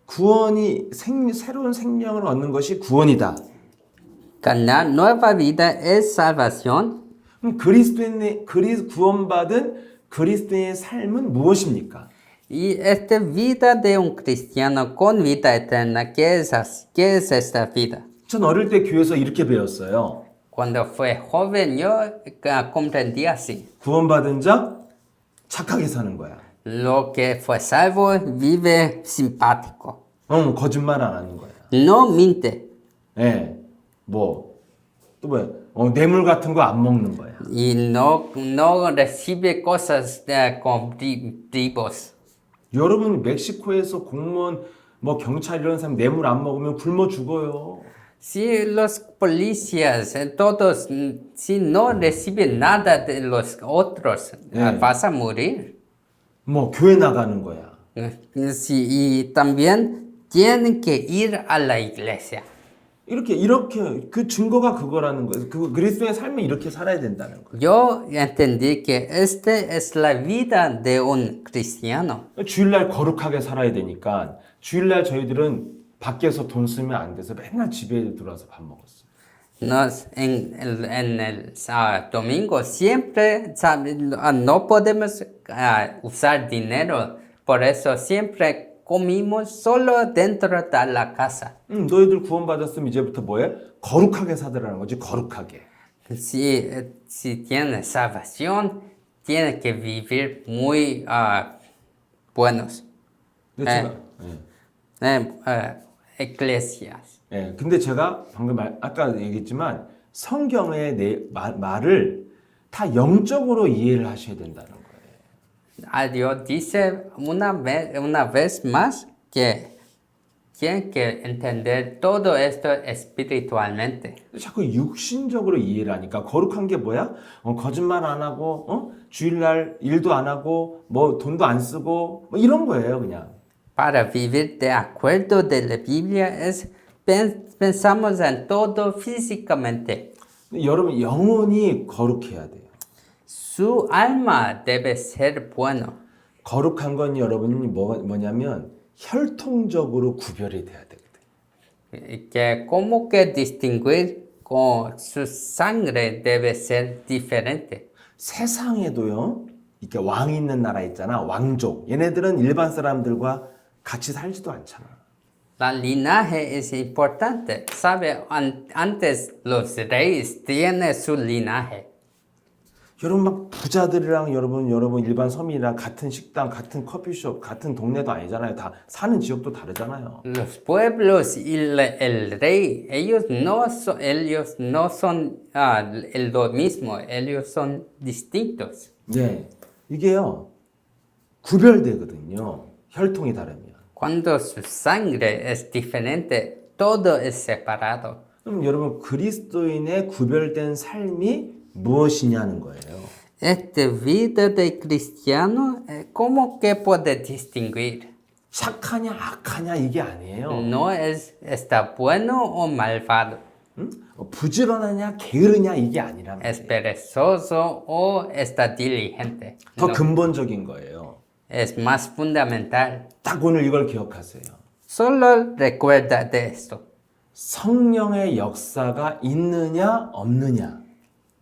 구원이 새로운 생명을 얻는 것이 구원이다. Ganar nueva vida es salvación. 그럼 구원받은 그리스도인의 삶은 무엇입니까? Y esta vida de un cristiano con vida eterna, ¿qué es esta vida? 전 어릴 때 교회에서 이렇게 배웠어요. Cuando fue joven yo comprendí así. 구원받은 자 착하게 사는 거야. Lo que fue salvo vive simpático. 거짓말 안 하는 거야. No miente. 예, 또 뭐야? 뇌물 같은 거 안 먹는 거야. Y no recibe cosas con bribos. 여러분 멕시코에서 공무원, 경찰 이런 사람 뇌물 안 먹으면 굶어 죽어요. Si los policías, todos, si no reciben nada de los otros, vas a morir. 교회 나가는 거야. Sí, y también tienen que ir a la iglesia. 이렇게 그 증거가 그거라는 거예요. 그리스도의 삶을 이렇게 살아야 된다는 거예요. Yo entendí que esta es la vida de un cristiano. 주일날 거룩하게 살아야 되니까 주일날 저희들은 밖에서 돈 쓰면 안 돼서 맨날 집에 들어와서 밥 먹었어요. En el domingo siempre no podemos usar dinero, por eso siempre comimos solo dentro de la casa. 너희들 구원받았으면 이제부터 뭐해? 거룩하게 살으라는 거지, 거룩하게. Si tienes salvación, tienes que vivir muy buenos. 근데 Iglesias. 근데 제가 방금 아까 얘기했지만 성경의 말을 다 영적으로 이해를 하셔야 된다는 거예요. Dios dice una vez más que tienen que entender todo esto espiritualmente. 자꾸 육신적으로 이해를 하니까 거룩한 게 뭐야? 거짓말 안 하고 주일날 일도 안 하고 돈도 안 쓰고 이런 거예요, 그냥. Para vivir de acuerdo de la Biblia es pensamos en todo físicamente. 여러분 영혼이 거룩해야 돼요. Su alma debe ser bueno. 거룩한 건 여러분이 뭐냐면 혈통적으로 구별이 돼야 되거든요. Que como que distinguir con su sangre debe ser diferente. 세상에도요. 이렇게 왕이 있는 나라 있잖아. 왕족. 얘네들은 일반 사람들과 같이 살지도 않잖아. La linaje es importante. Sabe, antes los reyes tienen su linaje. 여러분 막 부자들이랑 여러분 일반 서민이랑 같은 식당, 같은 커피숍, 같은 동네도 아니잖아요. 다 사는 지역도 다르잖아요. Los pueblos y el rey, ellos no son lo mismo, ellos son distintos. 네, 이게요 구별되거든요. 혈통이 다르면. Cuando su sangre es diferente, todo es separado. 그럼 여러분 그리스도인의 구별된 삶이 무엇이냐는 거예요. Esta vida de cristiano, ¿cómo que puede distinguir? 착하냐 악하냐 이게 아니에요. No está bueno o malvado. 부지런하냐 게으르냐 이게 아니란 말이에요. Es perezoso o está diligente. 더 No, 근본적인 거예요. es más fundamental. 딱 오늘 이걸 기억하세요. Solo recuerda de esto. 성령의 역사가 있느냐 없느냐.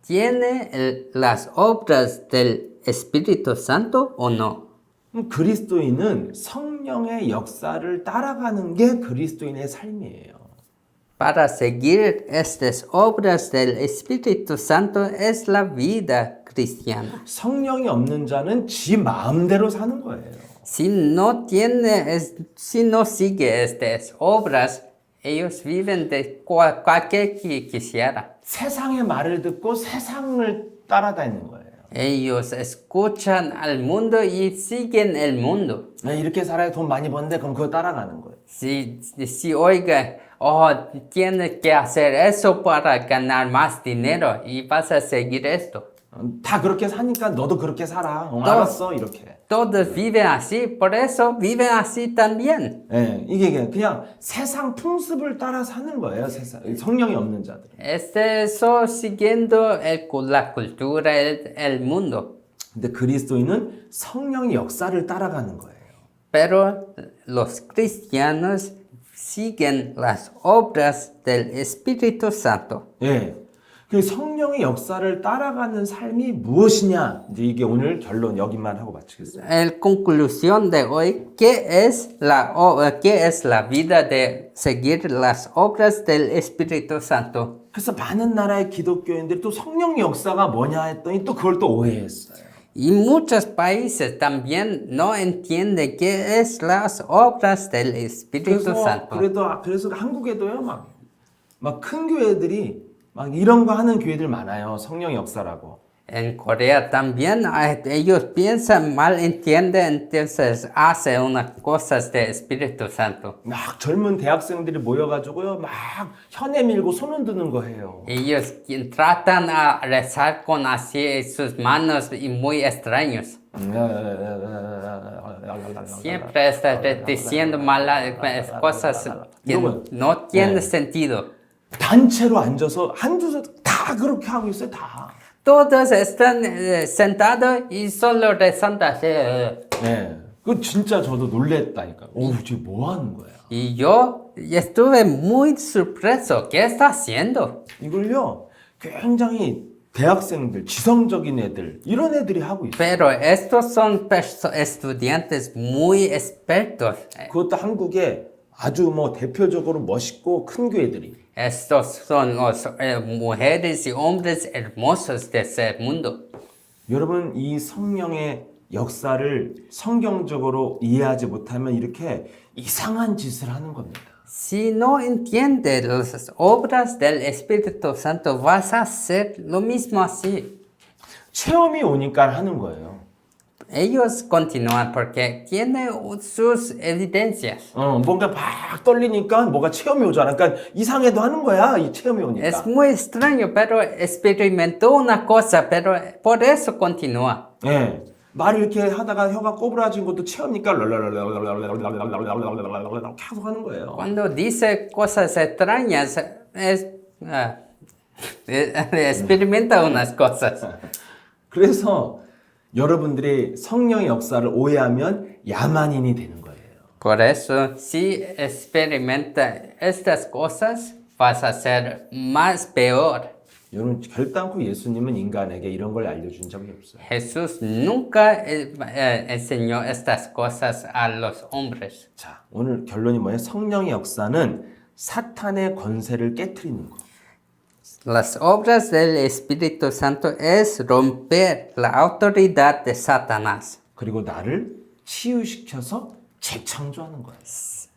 ¿Tiene las obras del Espíritu Santo o no? 그리스도인은 성령의 역사를 따라가는 게 그리스도인의 삶이에요. Para seguir estas obras del Espíritu Santo es la vida cristiana. 성령이 없는 자는 지 마음대로 사는 거예요. Si no sigue estas obras, Ellos viven de cualquier que quisiera. 세상의 말을 듣고 세상을 따라다니는 거예요. Ellos escuchan al mundo y siguen el mundo. 네, 이렇게 살아야 돈 많이 버는데 그럼 그거 따라가는 거예요. Si oiga, oh, tienes que hacer eso para ganar más dinero y vas a seguir esto. 다 그렇게 사니까 너도 그렇게 살아. 알았어 이렇게. Todos viven así, por eso viven así también. 네, 이게 그냥 세상 풍습을 따라 사는 거예요. 세상 성령이 없는 자들. Eso siguiendo la cultura, el mundo. 근데 그리스도인은 성령의 역사를 따라가는 거예요. Pero los cristianos siguen las obras del Espíritu Santo. 예. 그 성령의 역사를 따라가는 삶이 무엇이냐? 이제 이게 오늘 결론 여기만 하고 마치겠습니다. En conclusión de hoy, ¿qué es la vida de seguir las obras del Espíritu Santo? 그래서 많은 나라의 기독교인들이 또 성령의 역사가 뭐냐 했더니 또 그걸 또 오해했어요. Y muchos países también no entienden qué es las obras del Espíritu Santo. 그래서 한국에도요 막 큰 교회들이 막 이런 거 하는 교회들 많아요. 성령의 역사라고. En Corea también ellos piensan mal, entienden, entonces hacen unas cosas de Espíritu Santo. 막 젊은 대학생들이 모여가지고요 막 혀내 밀고 손 흔드는 거 해요. Ellos tratan a rezar con así sus manos y muy extraños. Siempre está diciendo malas cosas que no tienen sentido. 단체로 앉아서 한두 다 그렇게 하고 있어요. 다. Todos están sentados y solo rezando así. 네. 그 진짜 저도 놀랬다니까. 오, 지금 뭐 하는 거야? Y yo estuve muy sorpreso. ¿Qué está haciendo? 이걸요. 굉장히 대학생들, 지성적인 애들 이런 애들이 하고 있어요. Pero estos son estudiantes muy expertos. 그것도 한국에 아주 뭐 대표적으로 멋있고 큰 교회들이. Estos son los mujeres y hombres hermosos de ese mundo. 여러분 이 성령의 역사를 성경적으로 이해하지 못하면 이렇게 이상한 짓을 하는 겁니다. Si no entiendes las obras del Espíritu Santo, vas a hacer lo mismo así. 체험이 오니까 하는 거예요. Ellos continúan porque tienen sus evidencias. 뭔가 막 떨리니까 뭐가 체험이 오잖아. 그러니까 이상해도 하는 거야. 이 체험이 오니까. Es muy extraño, pero experimentó una cosa, pero por eso continúa. 예. 말을 이렇게 하다가 혀가 꼬부라진 것도 체험니까 계속 하는 거예요. Cuando dice cosas extrañas, experimenta unas cosas. 그래서 여러분들이 성령의 역사를 오해하면 야만인이 되는 거예요. Por eso, si experimenta estas cosas, vas a ser más peor. 여러분 결단코 예수님은 인간에게 이런 걸 알려준 적이 없어요. Jesús nunca enseñó estas cosas a los hombres. 자, 오늘 결론이 뭐예요? 성령의 역사는 사탄의 권세를 깨트리는 거. Las obras del Espíritu Santo es romper la autoridad de Satanás. 그리고 나를 치유시켜서 재창조하는 거예요.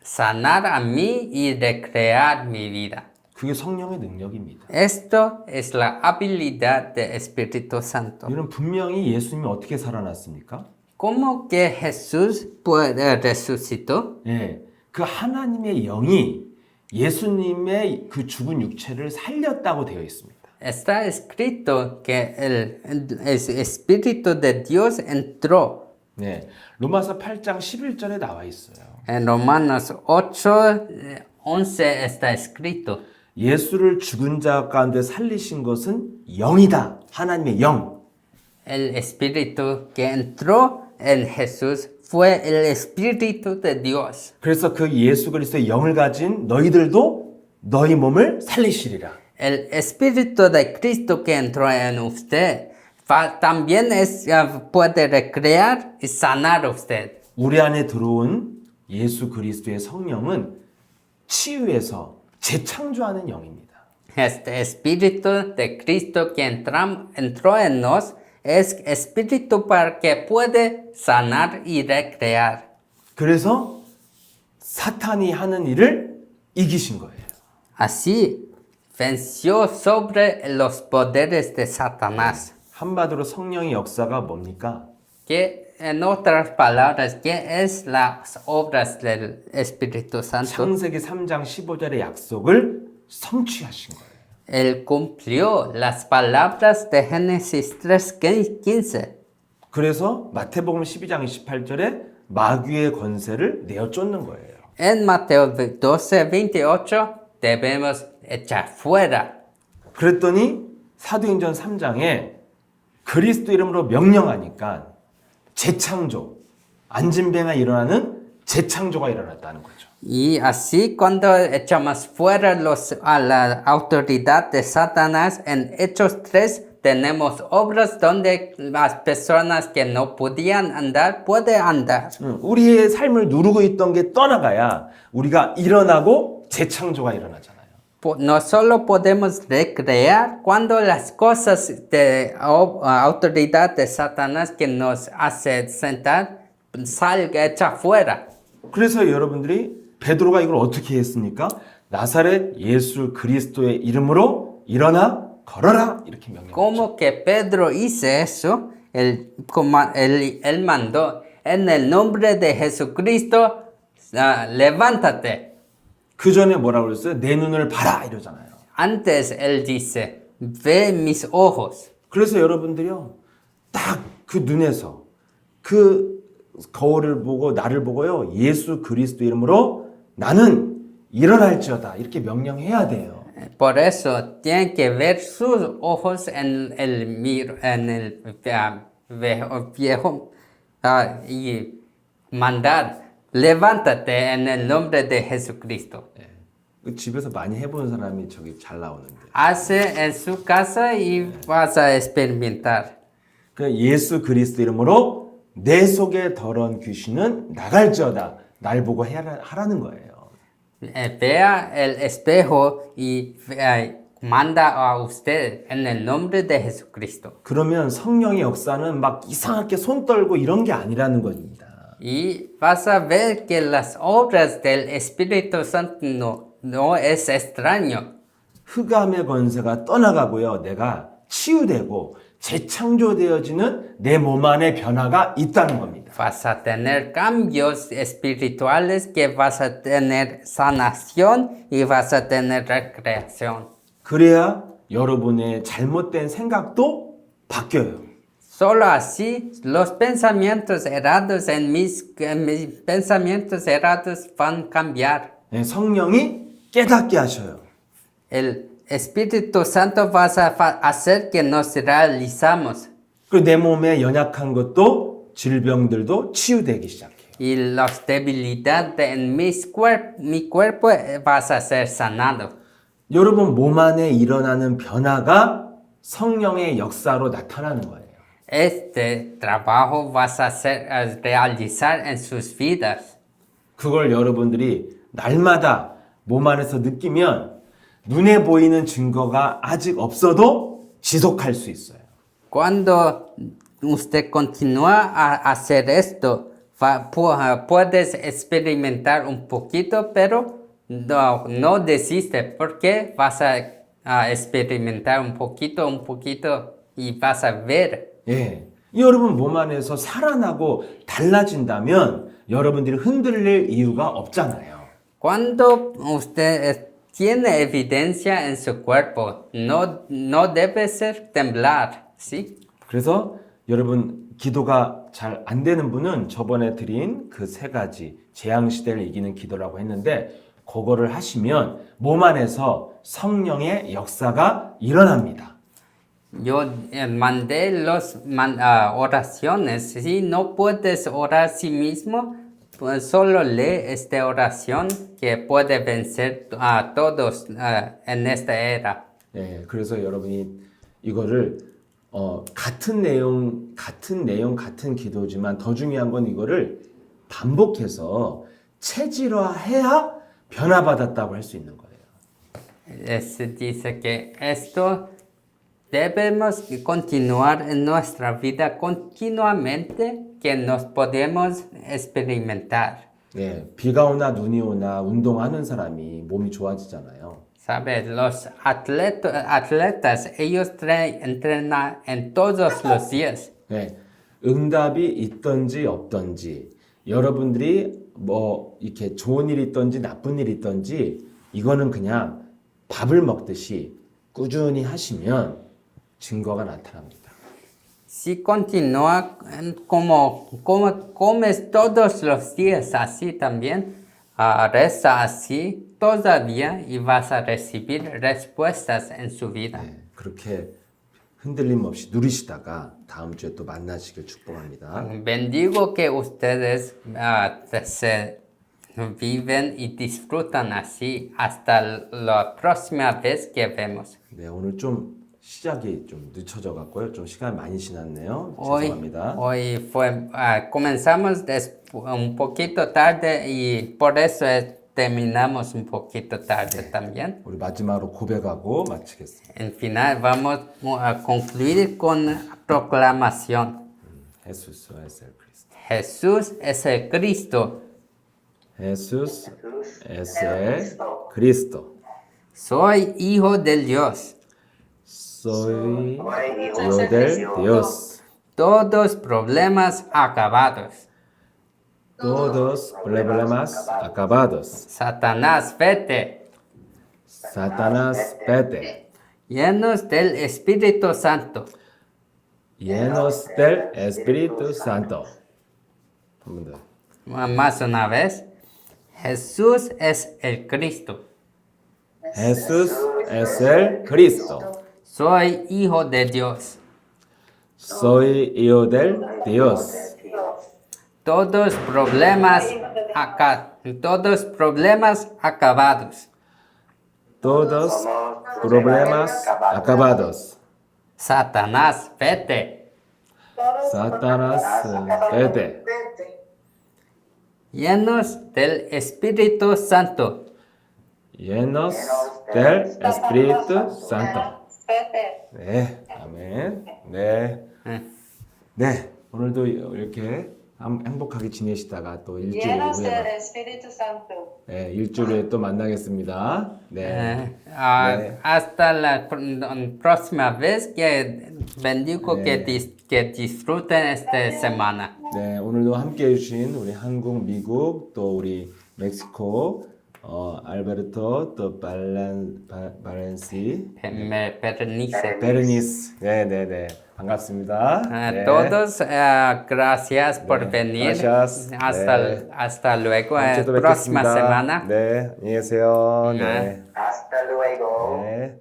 Sanar a mí y recrear mi vida. 그게 성령의 능력입니다. Esto es la habilidad del Espíritu Santo. 이는 분명히 예수님이 어떻게 살아났습니까? ¿Cómo que Jesús resucitó? 예, 그 하나님의 영이 예수님의 그 죽은 육체를 살렸다고 되어 있습니다. Está escrito que el Espíritu de Dios entró. 네, 로마서 8장 11절에 나와 있어요. En Romanos 8, 11 está escrito. 예수를 죽은 자 가운데 살리신 것은 영이다. 하나님의 영. El Espíritu que entró en Jesús fue el Espíritu de Dios. 그래서 그 예수 그리스도의 영을 가진 너희들도 너희 몸을 살리시리라. El Espíritu de Cristo que entró en usted también puede recrear y sanar usted. 우리 안에 들어온 예수 그리스도의 성령은 치유해서 재창조하는 영입니다. Este Espíritu de Cristo que entró en nos es Espíritu para que puede sanar y recrear. 그래서 사탄이 하는 일을 이기신 거예요. Así venció sobre los poderes de Satanás. 한마디로 성령의 역사가 뭡니까? Que en otras palabras, ¿qué es las obras del Espíritu Santo? 창세기 3장 15절의 약속을 성취하신 거예요. Él cumplió las palabras de Génesis 3:15. 그래서 마태복음 12장 28절에 마귀의 권세를 내어 쫓는 거예요. En Mateo 12:28 debemos echar fuera. 그랬더니 사도행전 3장에 그리스도 이름으로 명령하니까 재창조, 안진뱅아 일어나는 재창조가 일어났다는 거죠. Y así cuando echamos fuera a la autoridad de Satanás en Hechos 3, tenemos obras donde las personas que no podían andar, pueden andar. 우리의 삶을 누르고 있던 게 떠나가야 우리가 일어나고 재창조가 일어나잖아요. No solo podemos recrear cuando las cosas de autoridad de Satanás que nos hace sentar, salga, echa fuera. 그래서 여러분들이 베드로가 이걸 어떻게 했습니까? 나사렛 예수 그리스도의 이름으로 일어나 걸어라 이렇게 명령했죠. Como que Pedro hizo eso, él mandó en el nombre de Jesucristo, levántate. 그 전에 뭐라고 그랬어요? 내 눈을 봐라 이러잖아요. Antes él dice, ve mis ojos. 그래서 여러분들이요, 딱 그 눈에서 그 거울을 보고 나를 보고요, 예수 그리스도 이름으로 나는 일어날지어다 이렇게 명령해야 돼요. Por eso tienen que ver sus ojos en el viejo y mandar, levántate en el nombre de Jesucristo. 집에서 많이 해본 사람이 저기 잘 나오는데. Hace en su casa y vas a experimentar. 그 예수 그리스도 이름으로 내 속에 더러운 귀신은 나갈지어다. 날 보고 하라는 거예요. Vea el espejo y manda a usted en el nombre de Jesucristo. 그러면 성령의 역사는 막 이상하게 손 떨고 이런 게 아니라는 겁니다. Y vas a ver que las obras del Espíritu Santo no es extraño. 흑암의 권세가 떠나가고요. 내가 치유되고 재창조되어지는 내 몸 안에 변화가 있다는 겁니다. Vas a tener cambios espirituales, que vas a tener sanación y vas a tener recreación. 그래야 여러분의 잘못된 생각도 바뀌어요. Solo así los pensamientos errados mis pensamientos errados van a cambiar. 네, 성령이 깨닫게 하셔요. El Espíritu Santo va a hacer que nos realizamos. 그리고 내 몸에 연약한 것도 질병들도 치유되기 시작해요. Y las debilidades en mi cuerpo vas a ser sanado. 여러분 몸 안에 일어나는 변화가 성령의 역사로 나타나는 거예요. Este trabajo vas a realizar en sus vidas. 그걸 여러분들이 날마다 몸 안에서 느끼면 눈에 보이는 증거가 아직 없어도 지속할 수 있어요. Cuando usted continúa a hacer esto, puedes experimentar un poquito, pero no desiste, porque vas a experimentar un poquito y vas a ver. 예, 여러분 몸 안에서 살아나고 달라진다면 여러분들이 흔들릴 이유가 없잖아요. Cuando usted tiene evidencia en su cuerpo, no debe ser temblar, ¿sí? 그래서 여러분 기도가 잘 안 되는 분은 저번에 드린 그 세 가지 재앙시대를 이기는 기도라고 했는데 그거를 하시면 몸 안에서 성령의 역사가 일어납니다. Yo mandé las oraciones. Si no puedes orar a sí mismo, pues solo lee esta oración que puede vencer a todos en esta era. 예, 그래서 여러분이 이거를 같은 내용, 같은 기도지만 더 중요한 건 이거를 반복해서 체질화해야 변화받았다고 할 수 있는 거예요. Se dice que esto debemos continuar en nuestra vida continuamente, que nos podemos experimentar. 예, 비가 오나 눈이 오나 운동하는 사람이 몸이 좋아지잖아요. ¿Sabes? Los atletas, ellos entrenan en todos los días. 예, 응답이 있던지 없던지 여러분들이 뭐 이렇게 좋은 일이 있던지 나쁜 일이 있던지 이거는 그냥 밥을 먹듯이 꾸준히 하시면 증거가 나타납니다. Si continúa como comes todos los días así también, reza así todavía y vas a recibir respuestas en su vida. 네, 그렇게 흔들림 없이 누리시다가 다음 주에 또 만나시길 축복합니다. Bendigo que ustedes se viven y disfrutan así hasta la próxima vez que vemos. 네, 오늘 좀 시작이 좀 늦춰져 갔고요. 좀 시간 많이 지났네요. Hoy, 죄송합니다. comenzamos un poquito tarde y por eso terminamos un poquito tarde también. 우리 마지막으로 고백하고 마치겠습니다. En final vamos a concluir con proclamación. Jesús es el Cristo. Jesús es el Cristo. Jesús es el Cristo. Soy hijo del Dios. Soy hijo del Dios. Todos problemas acabados. Todos problemas acabados. Satanás, vete. Satanás, vete. Llenos del Espíritu Santo. Llenos del Espíritu Santo. 한 번 더. Más una vez. Jesús es el Cristo. Jesús es el Cristo. Soy hijo de Dios. Soy hijo del Dios. Todos problemas acabados. Todos problemas acabados. Satanás, vete. Satanás, vete. Llenos del Espíritu Santo. Llenos del Espíritu Santo. 네, 아멘. 네. 네, 오늘도 이렇게 행복하게 지내시다가 또 일주일 Llenos del 후에 Espíritu Santo. 네, 일주일 후에 또 만나겠습니다. 네. Hasta la próxima vez que bendigo que disfruten esta semana. 네, 오늘도 함께 해주신 우리 한국, 미국, 또 우리 멕시코, 알베르토, 또 발렌시, Pernice. 베르니스. 네, 네, 네. 반갑습니다. 네. Todos, gracias por venir. Gracias. Hasta luego. 다음 주에도 Próxima 뵙겠습니다. semana. 네, 안녕히 계세요. 네. Hasta luego. 네.